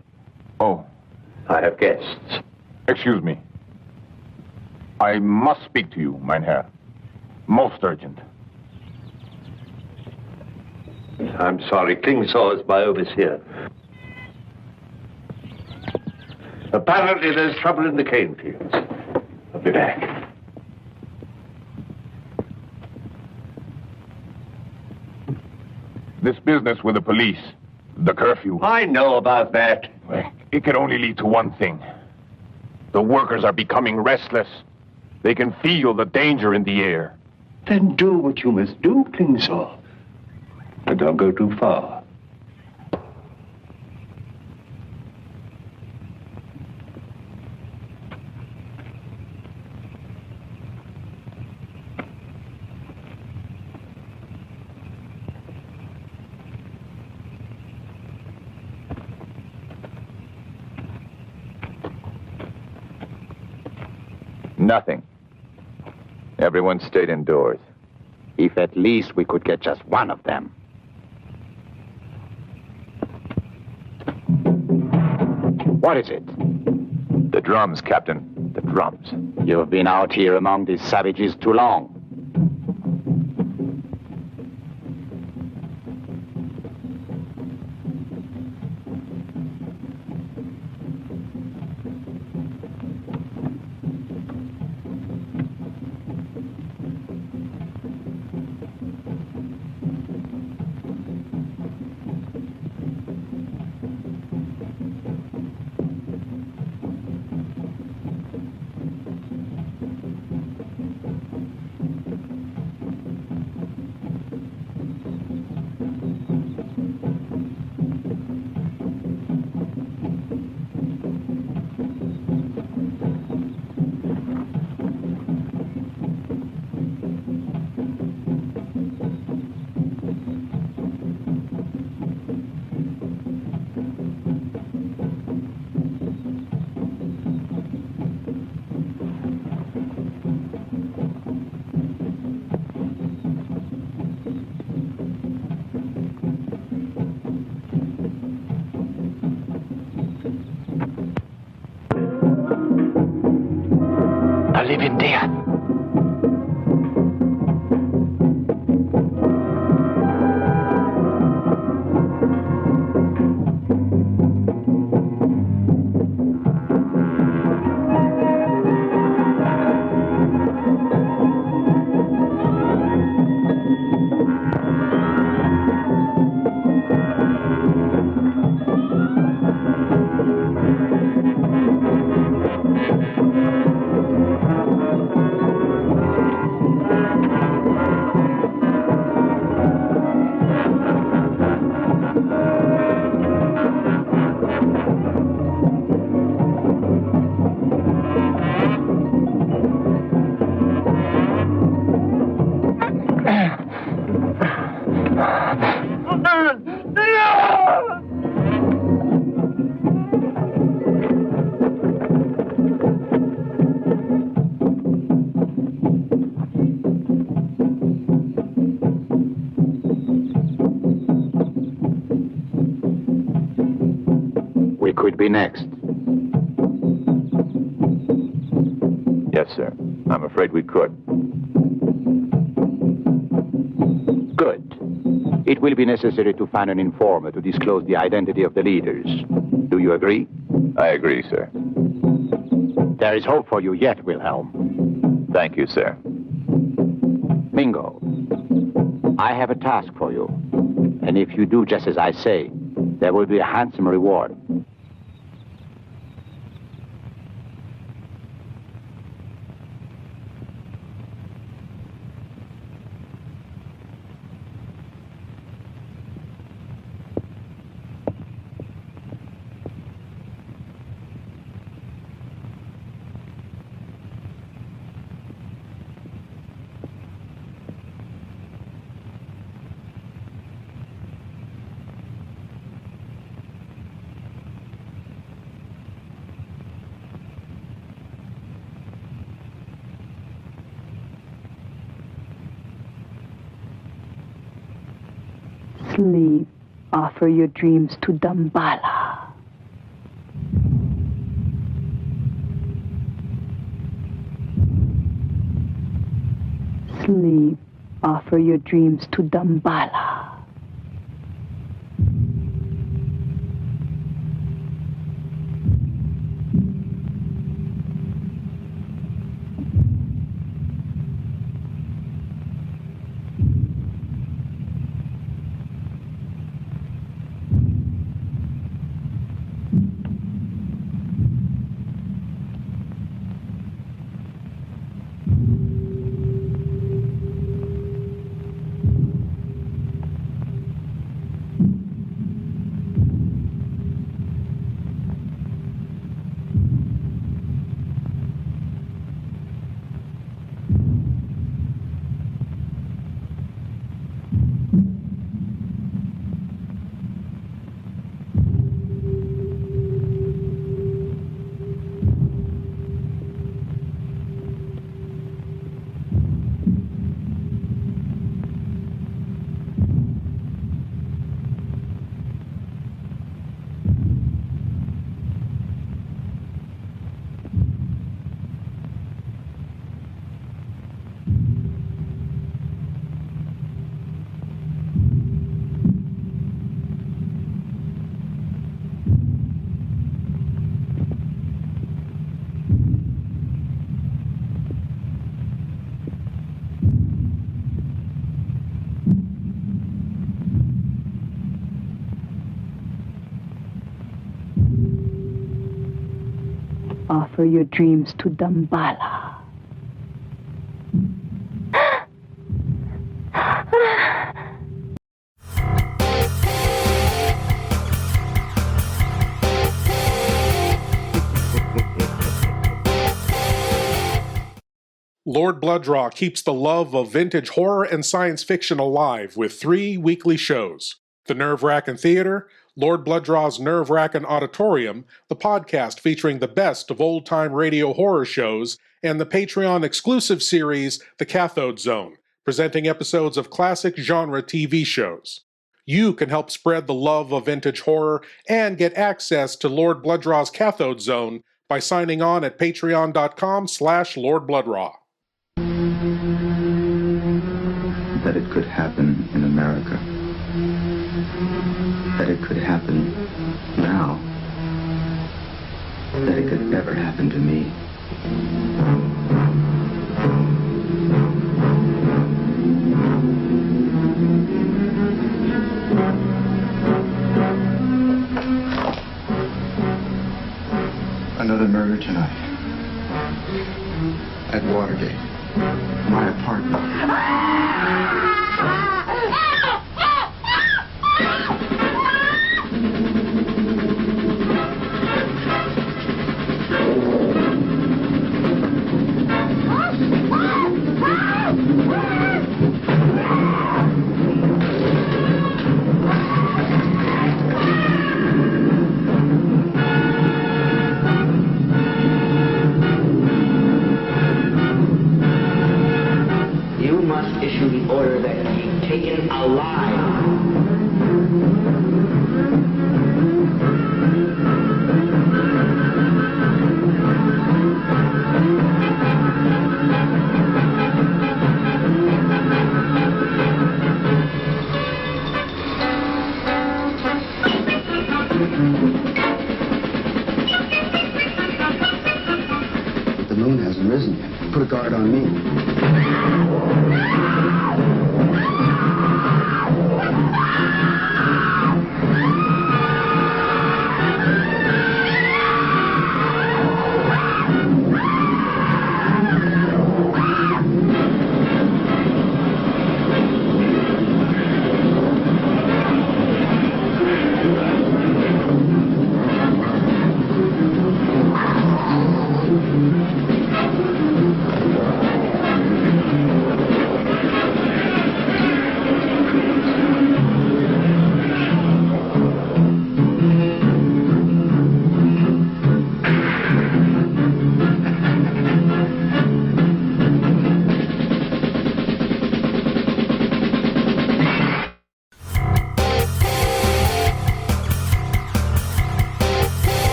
Oh. I have guests. Excuse me. I must speak to you, mein Herr. Most urgent. I'm sorry, Klingsaw is my overseer. Apparently there's trouble in the cane fields. I'll be back. This business with the police, the curfew. I know about that. It can only lead to one thing. The workers are becoming restless. They can feel the danger in the air. Then do what you must do, Klingsaw. But don't go too far. Nothing. Everyone stayed indoors. If at least we could get just one of them. What is it? The drums, Captain. The drums. You've been out here among these savages too long. a living death. We could be next. Yes, sir. I'm afraid we could. Good. It will be necessary to find an informer to disclose the identity of the leaders. Do you agree? I agree, sir. There is hope for you yet, Wilhelm. Thank you, sir. Mingo, I have a task for you. And if you do just as I say, there will be a handsome reward. Sleep. Offer your dreams to Damballa. Sleep. Offer your dreams to Damballa. Offer your dreams to Damballa. Lord Blood-Rah keeps the love of vintage horror and science fiction alive with 3 weekly shows. The Wrackin Theater, Lord Blood-Rah's Wrackin Auditorium, the podcast featuring the best of old-time radio horror shows, and the Patreon-exclusive series, The Cathode Zone, presenting episodes of classic genre TV shows. You can help spread the love of vintage horror and get access to Lord Blood-Rah's Cathode Zone by signing on at patreon.com/Lord Blood-Rah. That it could happen in America. That it could happen now. That it could ever happen to me. Another murder tonight. At Watergate. My apartment. You must issue the order that he be taken alive. The moon hasn't risen yet. Put a guard on me.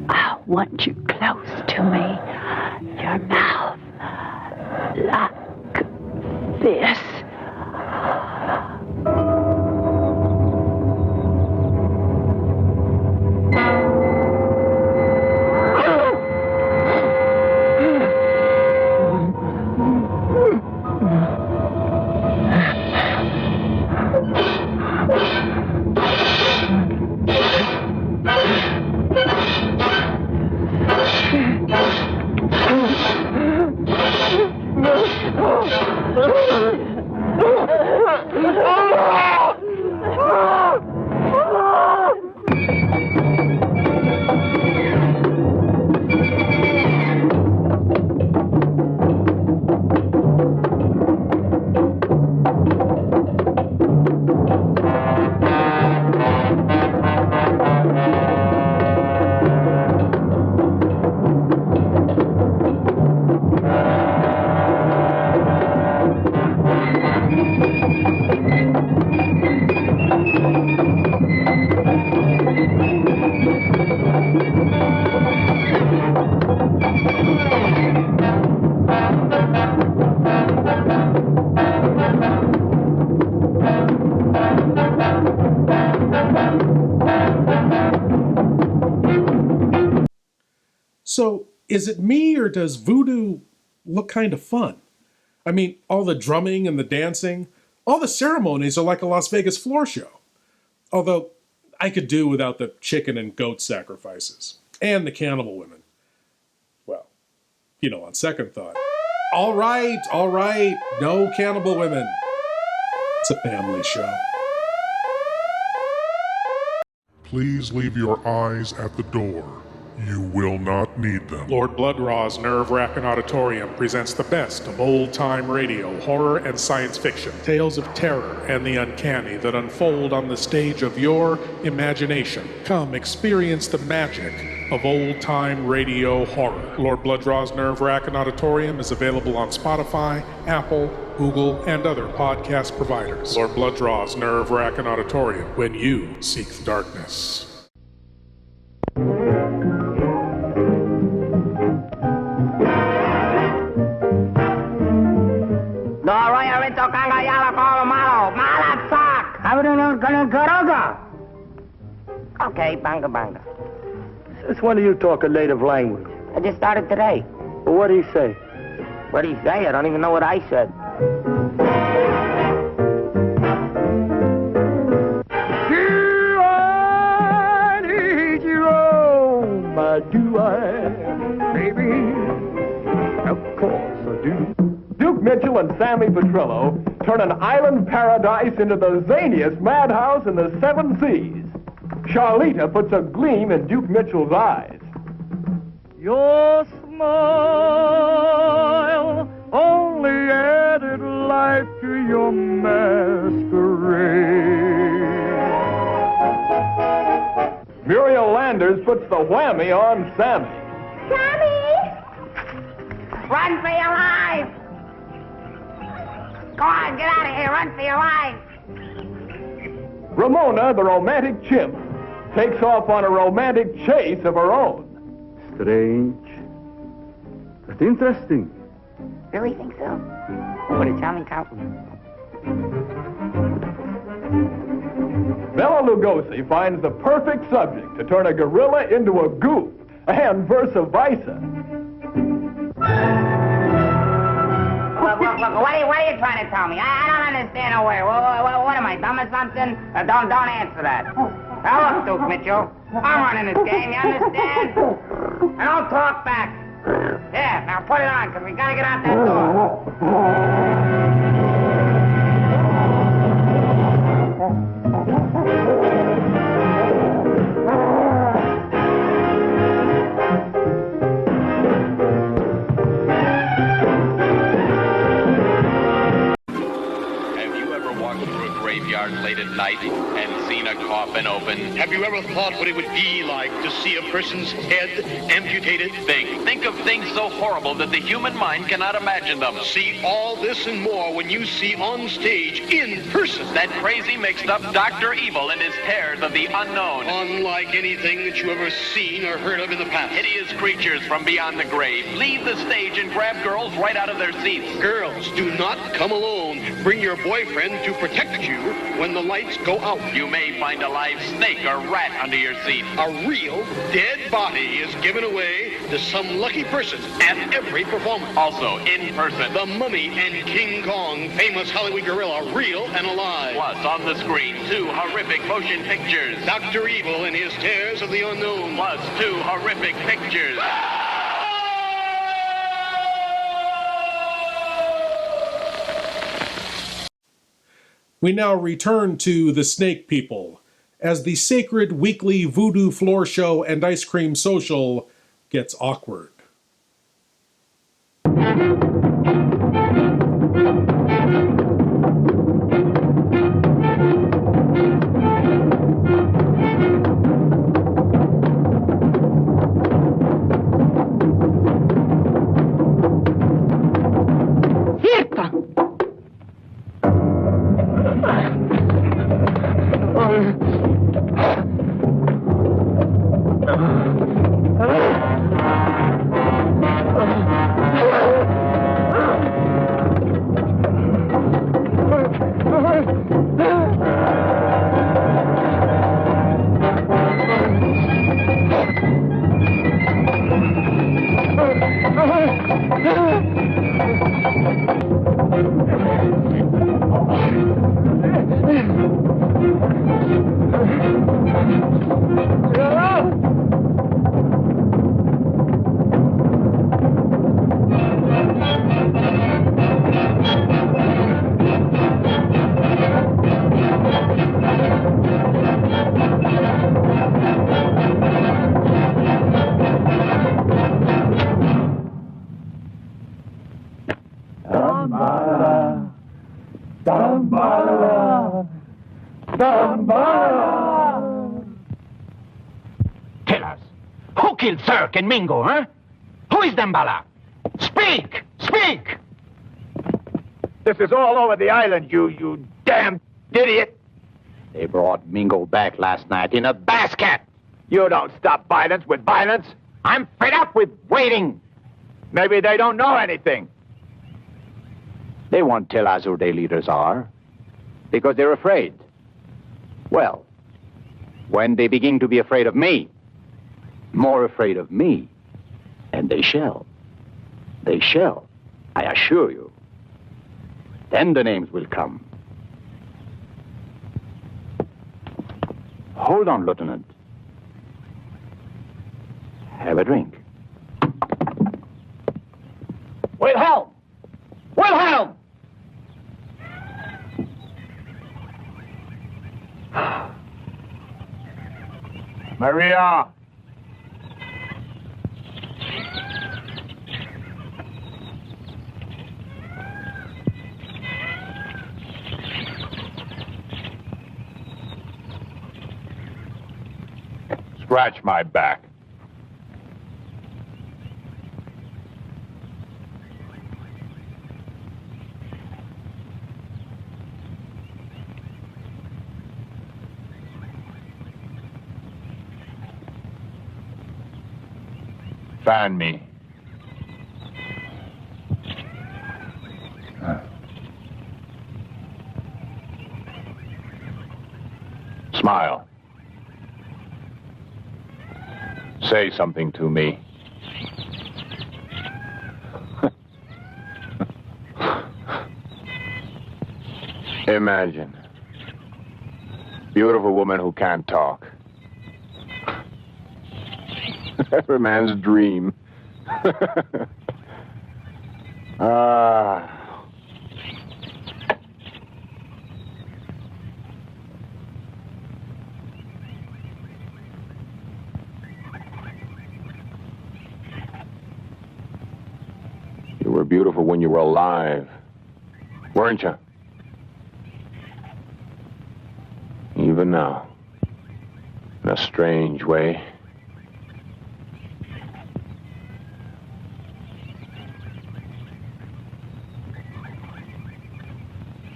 I want you close to me. Your mouth. Like this. So, is it me or does voodoo look kind of fun? I mean, all the drumming and the dancing, all the ceremonies are like a Las Vegas floor show. Although, I could do without the chicken and goat sacrifices. And the cannibal women. Well, on second thought. All right, no cannibal women. It's a family show. Please leave your eyes at the door. You will not need them. Lord Blood-Rah's nerve-wracking auditorium presents the best of old-time radio, horror, and science fiction. Tales of terror and the uncanny that unfold on the stage of your imagination. Come experience the magic of old-time radio horror. Lord Blood-Rah's nerve-wracking auditorium is available on Spotify, Apple, Google, and other podcast providers. Lord Blood-Rah's nerve-wracking auditorium, when you seek the darkness. Okay, banga banga. Since when do you talk a native language? I just started today. Well, what do you say? What do you say? I don't even know what I said. Do I, baby? Of course I do. Duke Mitchell and Sammy Petrillo turn an island paradise into the zaniest madhouse in the seven seas. Charlita puts a gleam in Duke Mitchell's eyes. Your smile only added life to your masquerade. Muriel Landers puts the whammy on Sammy. Sammy! Run for your life! Go on, get out of here. Run for your life. Ramona, the romantic chimp, takes off on a romantic chase of her own. Strange, but interesting. Really think so? What a charming compliment. Bela Lugosi finds the perfect subject to turn a gorilla into a goof, and versa versa. Look, what are you trying to tell me? I don't understand a word. What am I, dumb or something? Don't answer that. Now look, Duke Mitchell, I'm running this game, you understand? And don't talk back. Yeah, now put it on, because we got to get out that door. walked through a graveyard late at night and seen a coffin open? Have you ever thought what it would be like to see a person's head amputated? Think of things so horrible that the human mind cannot imagine them. See all this and more when you see on stage, in person, that crazy mixed up Dr. Evil and his terrors of the unknown. Unlike anything that you ever seen or heard of in the past. Hideous creatures from beyond the grave leave the stage and grab girls right out of their seats. Girls, do not come alone. Bring your boyfriend to protect you when the lights go out. You may find a live snake or rat under your seat. A real dead body is given away to some lucky person at every performance. Also, in person. The Mummy and King Kong, famous Hollywood gorilla, real and alive. Plus, on the screen, 2 horrific motion pictures. Dr. Evil and his terrors of the unknown. Plus 2 horrific pictures. We now return to the Snake People, as the sacred weekly voodoo floor show and ice cream social gets awkward. Tell us, who killed Cirque and Mingo, huh? Who is Damballa? Speak! Speak! This is all over the island, you damn idiot! They brought Mingo back last night in a basket! You don't stop violence with violence! I'm fed up with waiting! Maybe they don't know anything. They won't tell us who their leaders are, because they're afraid. Well, when they begin to be afraid of me, more afraid of me, and they shall, I assure you, then the names will come. Hold on, Lieutenant. Have a drink. Wilhelm! Wilhelm! Maria! Scratch my back. Fan me. Smile. Say something to me. Imagine. Beautiful woman who can't talk. Every man's dream. You were beautiful when you were alive, weren't you? Even now. In a strange way.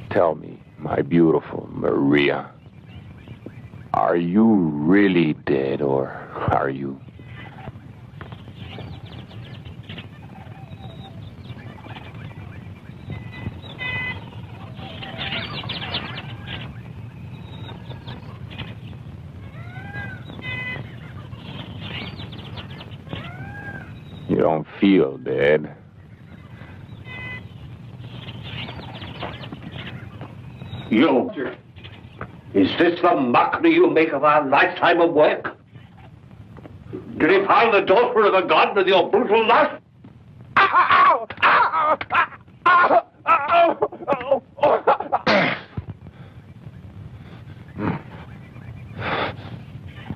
Tell me, my beautiful Maria, are you really dead, or are you? You don't feel dead. You! Is this the mockery you make of our lifetime of work? Did he find the daughter of a god with your brutal lust?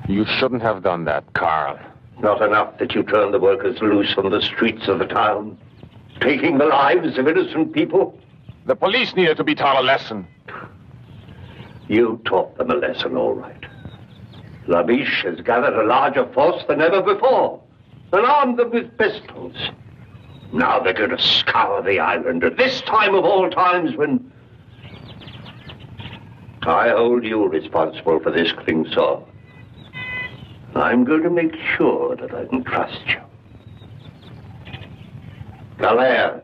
You shouldn't have done that, Carl. Not enough that you turned the workers loose on the streets of the town, taking the lives of innocent people? The police needed to be taught a lesson. You taught them a lesson, all right. Labiche has gathered a larger force than ever before and armed them with pistols. Now they're going to scour the island at this time of all times when I hold you responsible for this Klingsor. I'm going to make sure that I can trust you. Galère.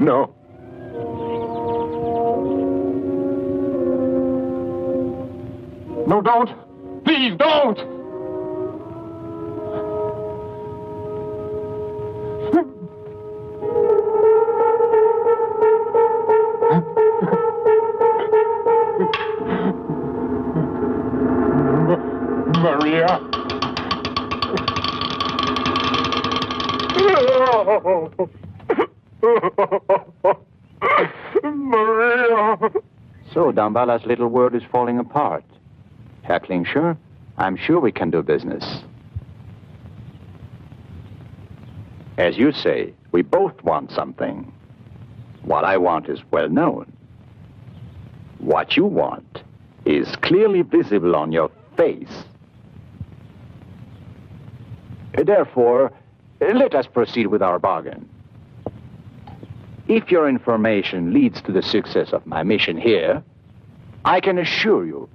No. No, don't. Please, don't. Maria. Maria. So Dambala's little world is falling apart. Herr Klingsor, I'm sure we can do business. As you say, we both want something. What I want is well known. What you want is clearly visible on your face. Therefore, let us proceed with our bargain. If your information leads to the success of my mission here, I can assure you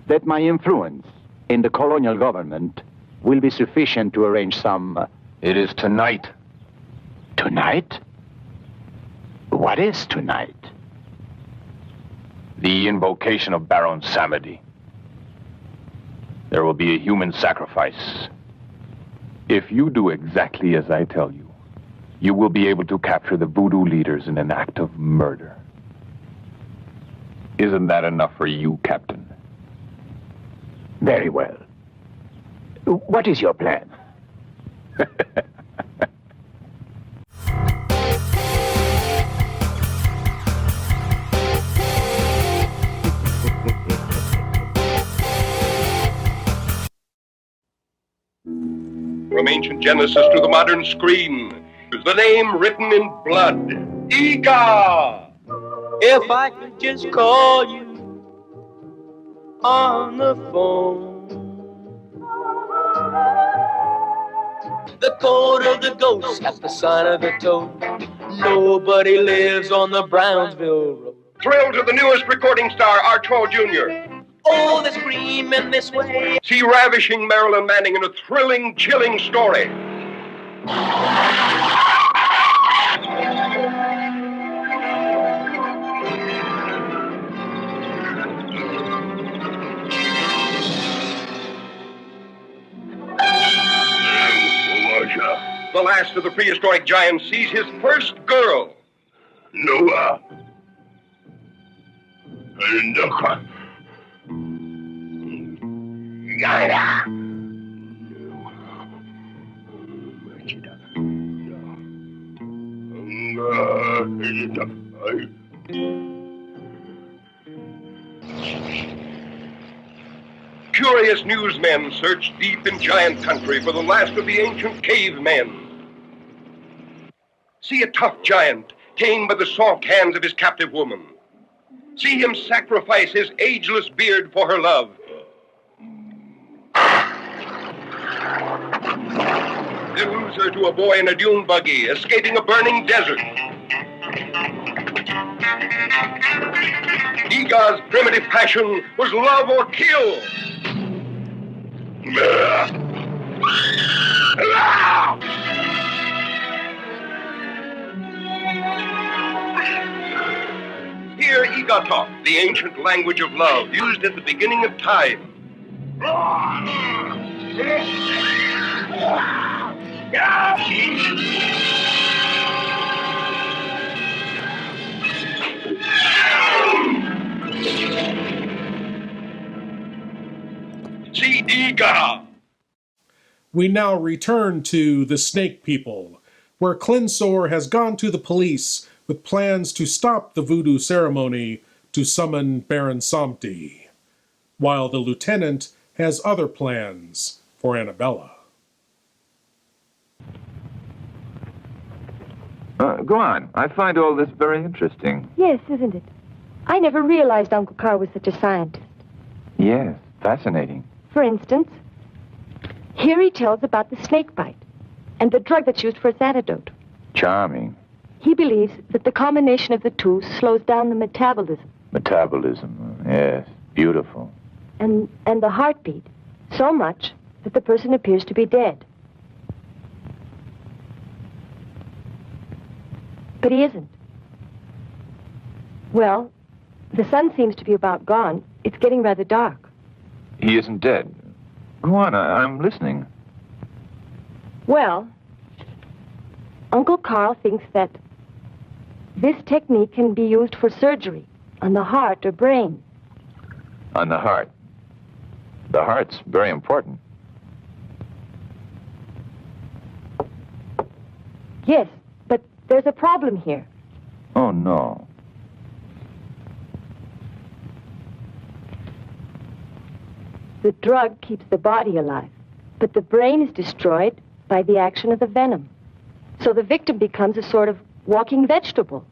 that my influence in the colonial government will be sufficient to arrange some... It is tonight. Tonight? What is tonight? The invocation of Baron Samedi. There will be a human sacrifice. If you do exactly as I tell you, you will be able to capture the voodoo leaders in an act of murder. Isn't that enough for you, Captain? Very well. What is your plan? From ancient Genesis to the modern screen, the name written in blood, Iga! If I could just call you on the phone. The code of the ghost has the sign of the toad. Nobody lives on the Brownsville Road. Thrilled to the newest recording star, Archibald Jr. Oh, they're screaming this way. See ravishing Marilyn Manning in a thrilling, chilling story. The last of the prehistoric giants sees his first girl. Noah. Curious newsmen search deep in giant country for the last of the ancient cavemen. See a tough giant tamed by the soft hands of his captive woman. See him sacrifice his ageless beard for her love. Then lose her to a boy in a dune buggy, escaping a burning desert. Igor's primitive passion was love or kill. Hear Igor talk, the ancient language of love, used at the beginning of time. See Igor! We now return to the Snake People, where Clinsor has gone to the police with plans to stop the voodoo ceremony to summon Baron Samedi, while the lieutenant has other plans for Annabella. Go on. I find all this very interesting. Yes, isn't it? I never realized Uncle Carl was such a scientist. Yes, fascinating. For instance, here he tells about the snake bite and the drug that's used for its antidote. Charming. He believes that the combination of the two slows down the metabolism. Metabolism, yes. Beautiful. And the heartbeat, so much that the person appears to be dead. But he isn't. Well, the sun seems to be about gone. It's getting rather dark. He isn't dead. Go on, I'm listening. Well, Uncle Carl thinks that this technique can be used for surgery on the heart or brain. On the heart. The heart's very important. Yes, but there's a problem here. Oh, no. The drug keeps the body alive, but the brain is destroyed by the action of the venom. So the victim becomes a sort of walking vegetable.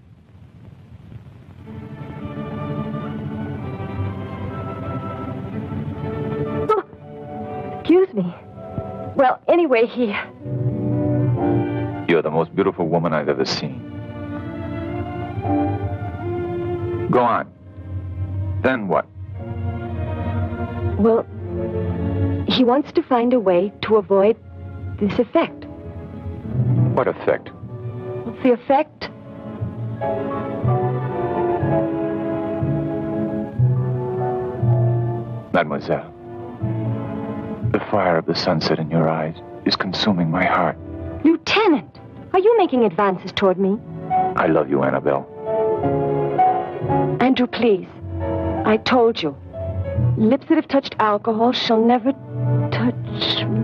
Oh, excuse me. Well, anyway, You're the most beautiful woman I've ever seen. Go on. Then what? Well, he wants to find a way to avoid this effect. What effect? What's the effect? Mademoiselle, the fire of the sunset in your eyes is consuming my heart. Lieutenant, are you making advances toward me? I love you, Annabelle. Andrew, please. I told you. Lips that have touched alcohol shall never touch me.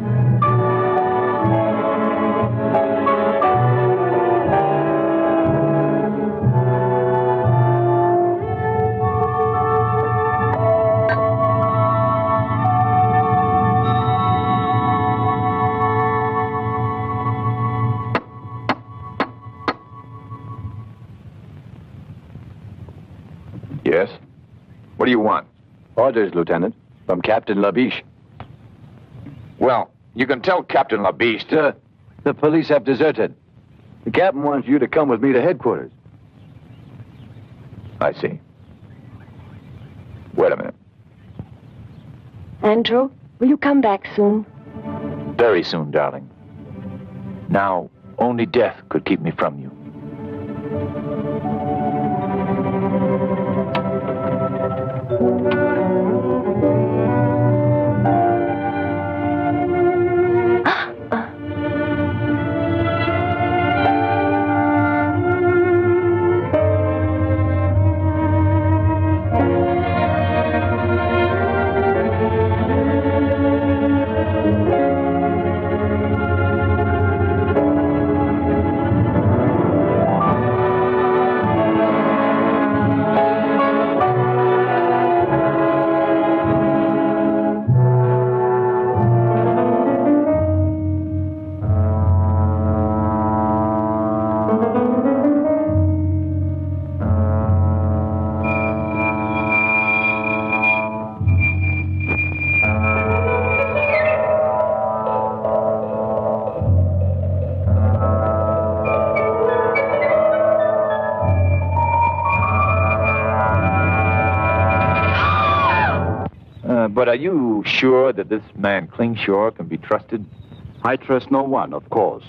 Yes? What do you want? Orders, Lieutenant, from Captain Labiche. Well, you can tell Captain Labiche. Sir, the police have deserted. The captain wants you to come with me to headquarters. I see. Wait a minute. Andrew, will you come back soon? Very soon, darling. Now, only death could keep me from you. But are you sure that this man Klingshore can be trusted? I trust no one, of course.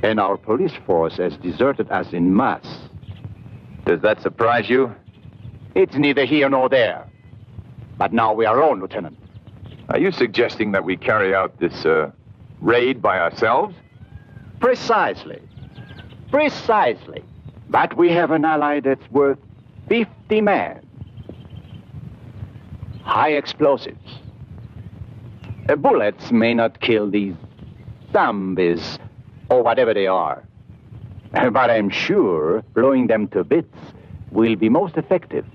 And our police force has deserted us in mass. Does that surprise you? It's neither here nor there. But now we are alone, Lieutenant. Are you suggesting that we carry out this raid by ourselves? Precisely. Precisely. But we have an ally that's worth 50 men. High explosives. Bullets may not kill these zombies, or whatever they are. But I'm sure blowing them to bits will be most effective.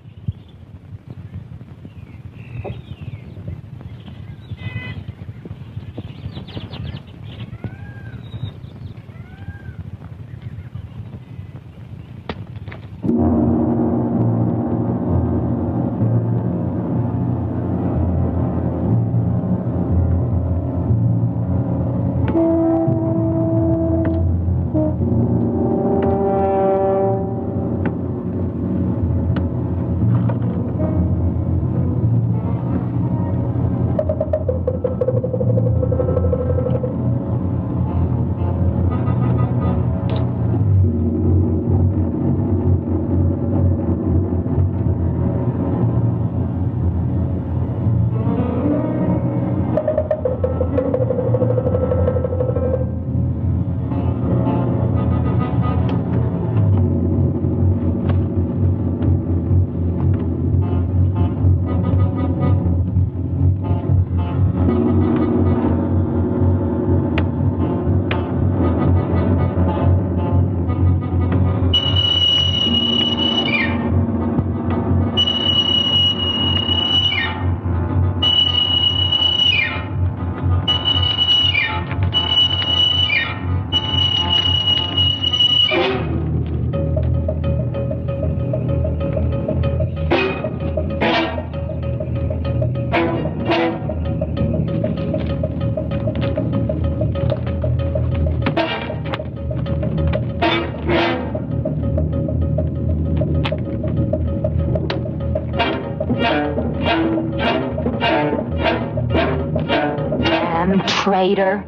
Traitor.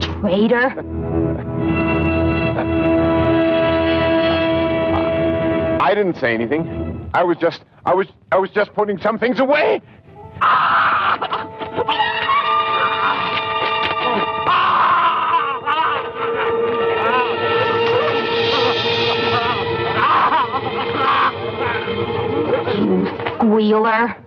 Traitor. I didn't say anything. I was just putting some things away. Squealer.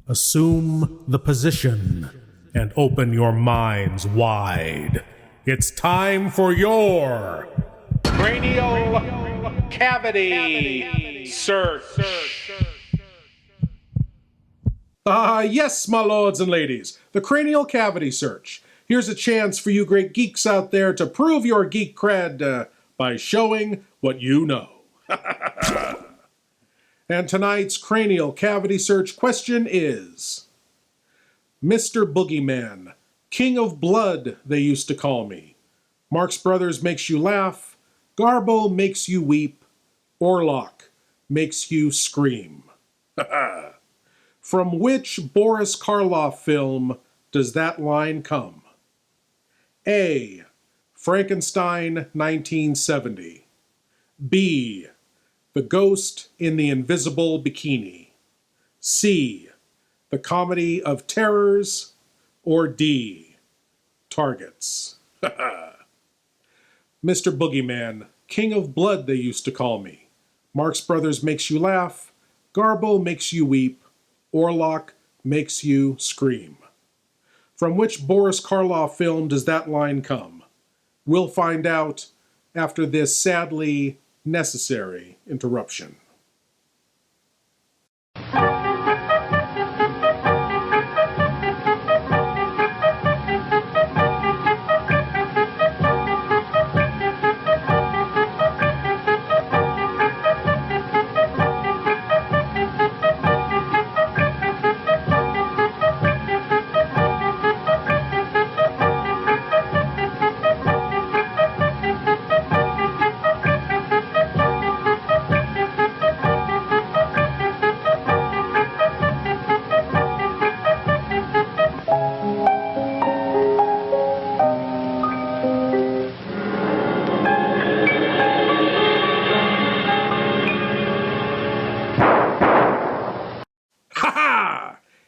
Assume the position and open your minds wide. It's time for your cranial cavity search. Yes, my lords and ladies, the cranial cavity search. Here's a chance for you great geeks out there to prove your geek cred by showing what you know. And tonight's cranial cavity search question is, Mr. Boogeyman, King of Blood, they used to call me. Marx Brothers makes you laugh, Garbo makes you weep, Orlok makes you scream. From which Boris Karloff film does that line come? A. Frankenstein, 1970. B. The Ghost in the Invisible Bikini. C. The Comedy of Terrors. Or D. Targets. Mr. Boogeyman, King of Blood, they used to call me. Marx Brothers makes you laugh. Garbo makes you weep. Orlok makes you scream. From which Boris Karloff film does that line come? We'll find out after this sadly necessary interruption.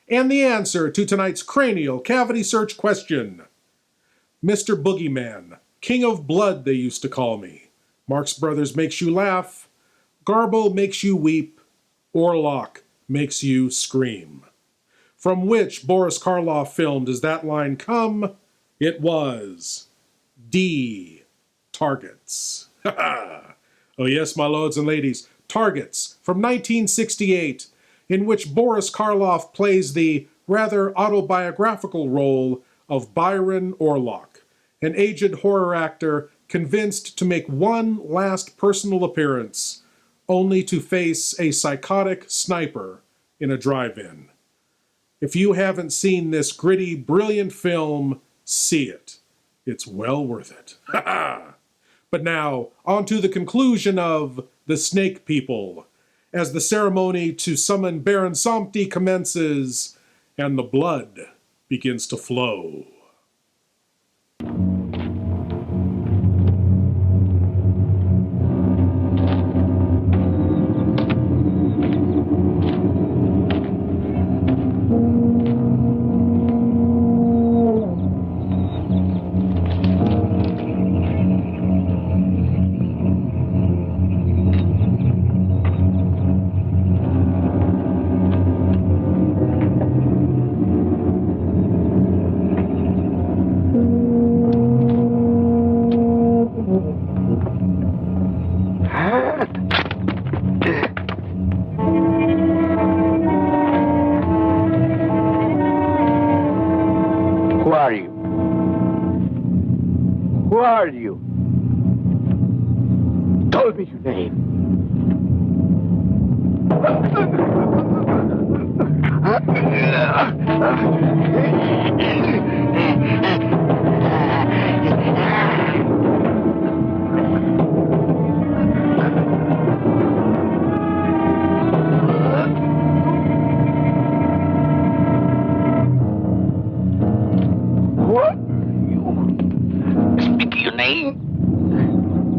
and the answer to tonight's cranial cavity search question. Mr. Boogeyman, King of Blood they used to call me. Marx Brothers makes you laugh. Garbo makes you weep. Orlok makes you scream. From which Boris Karloff film does that line come? It was D. Targets. Oh yes, my lords and ladies, Targets from 1968, in which Boris Karloff plays the rather autobiographical role of Byron Orlok, an aged horror actor convinced to make one last personal appearance, only to face a psychotic sniper in a drive-in. If you haven't seen this gritty, brilliant film, see it. It's well worth it. But now, on to the conclusion of The Snake People, as the ceremony to summon Baron Samedi commences, and the blood begins to flow. Who are you? Tell me your name.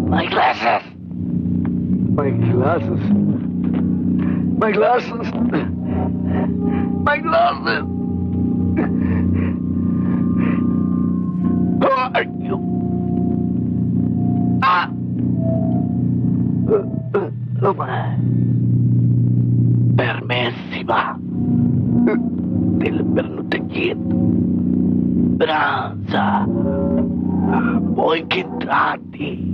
My glasses. My glasses. My glasses. My glasses. Who are you? Ah! Permessima del Berlutegit. Branza. Voi che tratti.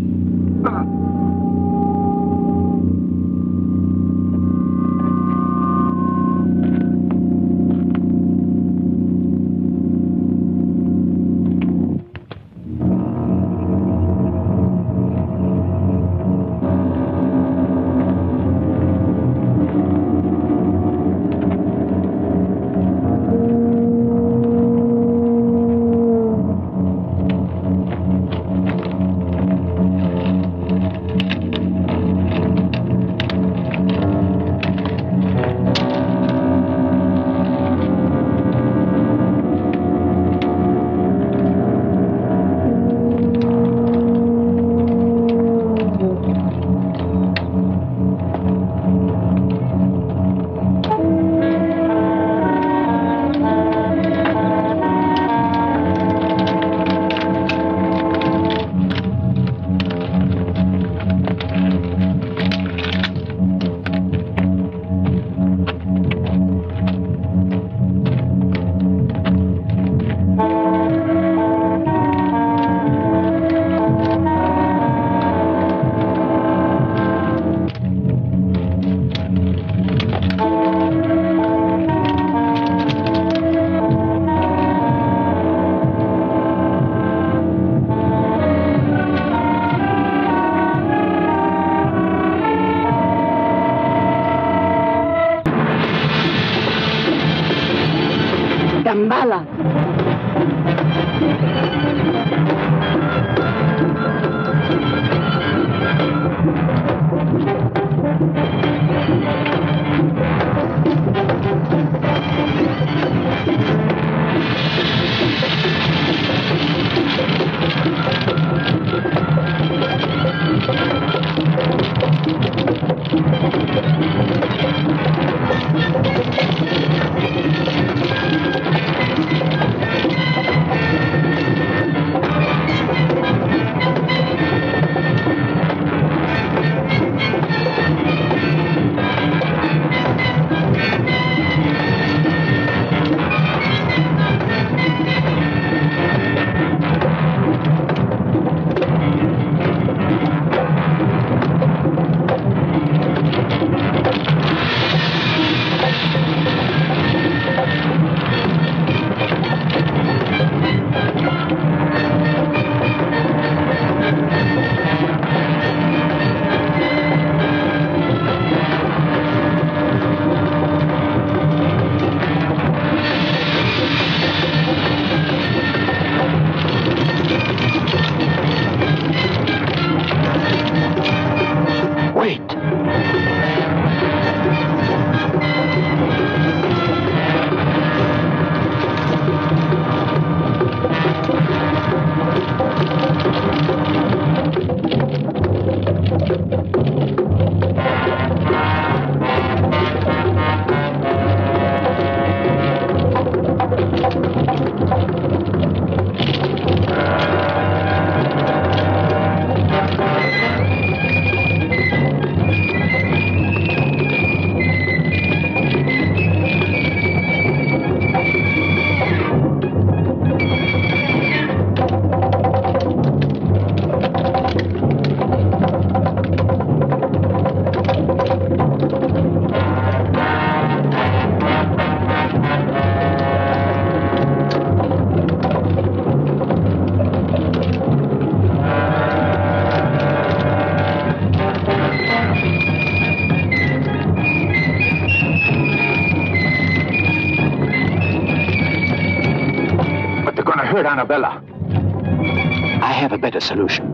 Dear Annabella, I have a better solution.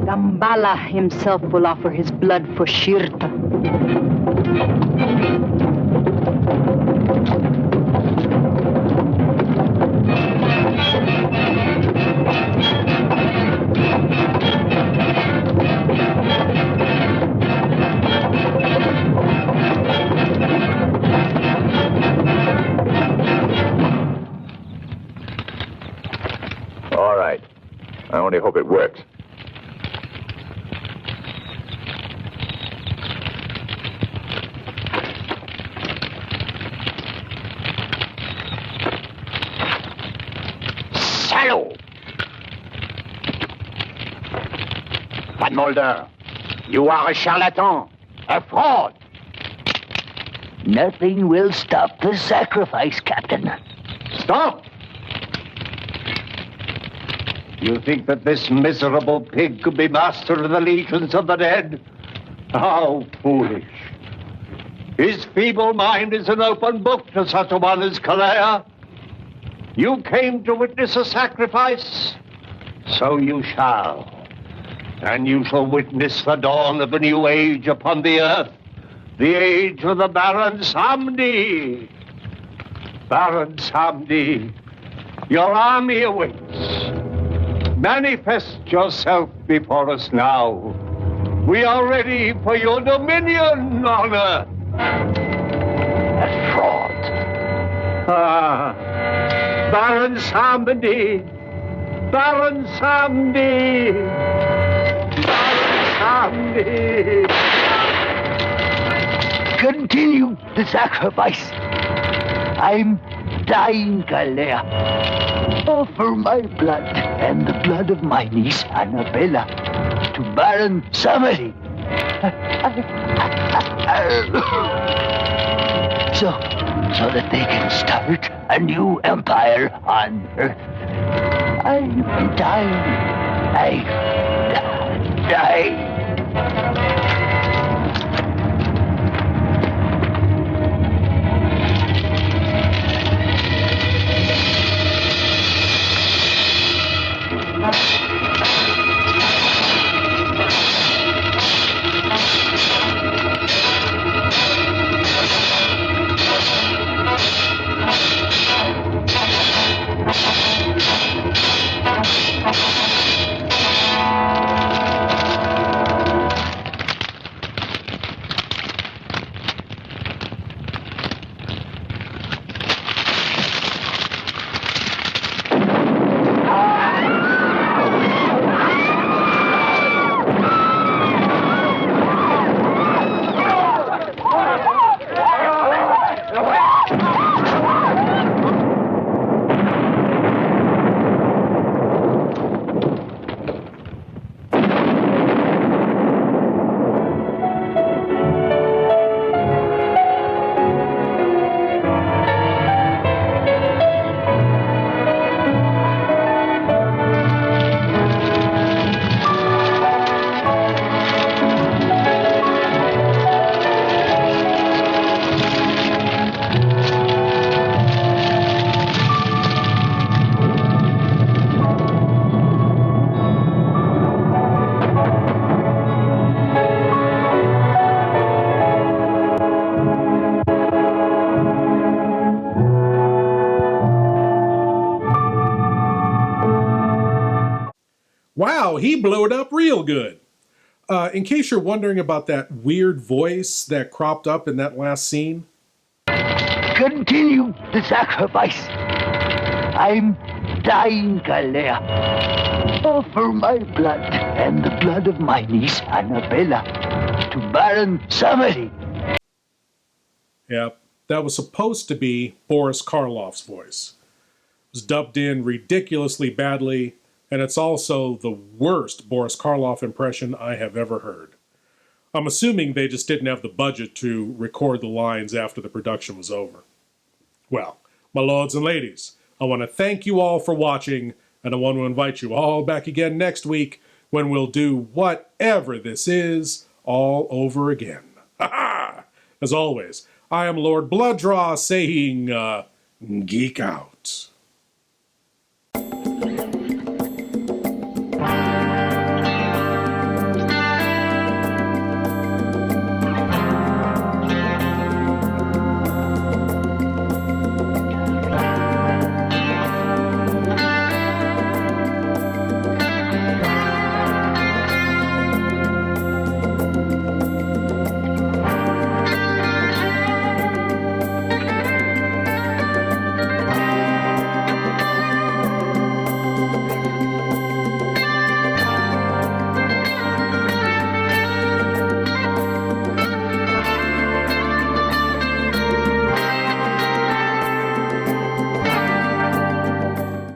Damballa himself will offer his blood for Shirta. All right. I only hope it works. Shallow! Van Mulder, you are a charlatan, a fraud. Nothing will stop the sacrifice, Captain. Stop! You think that this miserable pig could be master of the legions of the dead? How foolish. His feeble mind is an open book to such a one as Kalea. You came to witness a sacrifice, so you shall. And you shall witness the dawn of a new age upon the earth, the age of the Baron Samedi. Baron Samedi, your army awaits. Manifest yourself before us now. We are ready for your dominion on earth. A fraud. Ah, Baron Samedi. Baron Samedi. Baron Samedi. Continue the sacrifice. I'm dying, Kalea. Offer my blood and the blood of my niece Annabella to Baron Samedi. So that they can start a new empire on Earth. I'm dying. I'm dying. Wow, he blew it up real good. In case you're wondering about that weird voice that cropped up in that last scene. Continue the sacrifice. I'm dying, Kalea. Offer my blood and the blood of my niece Annabella to Baron Samedi. Yep, that was supposed to be Boris Karloff's voice. It was dubbed in ridiculously badly, and it's also the worst Boris Karloff impression I have ever heard. I'm assuming they just didn't have the budget to record the lines after the production was over. Well, my lords and ladies, I want to thank you all for watching, And I want to invite you all back again next week when we'll do whatever this is all over again. Ha ha! As always, I am Lord Blood-Rah saying, geek out.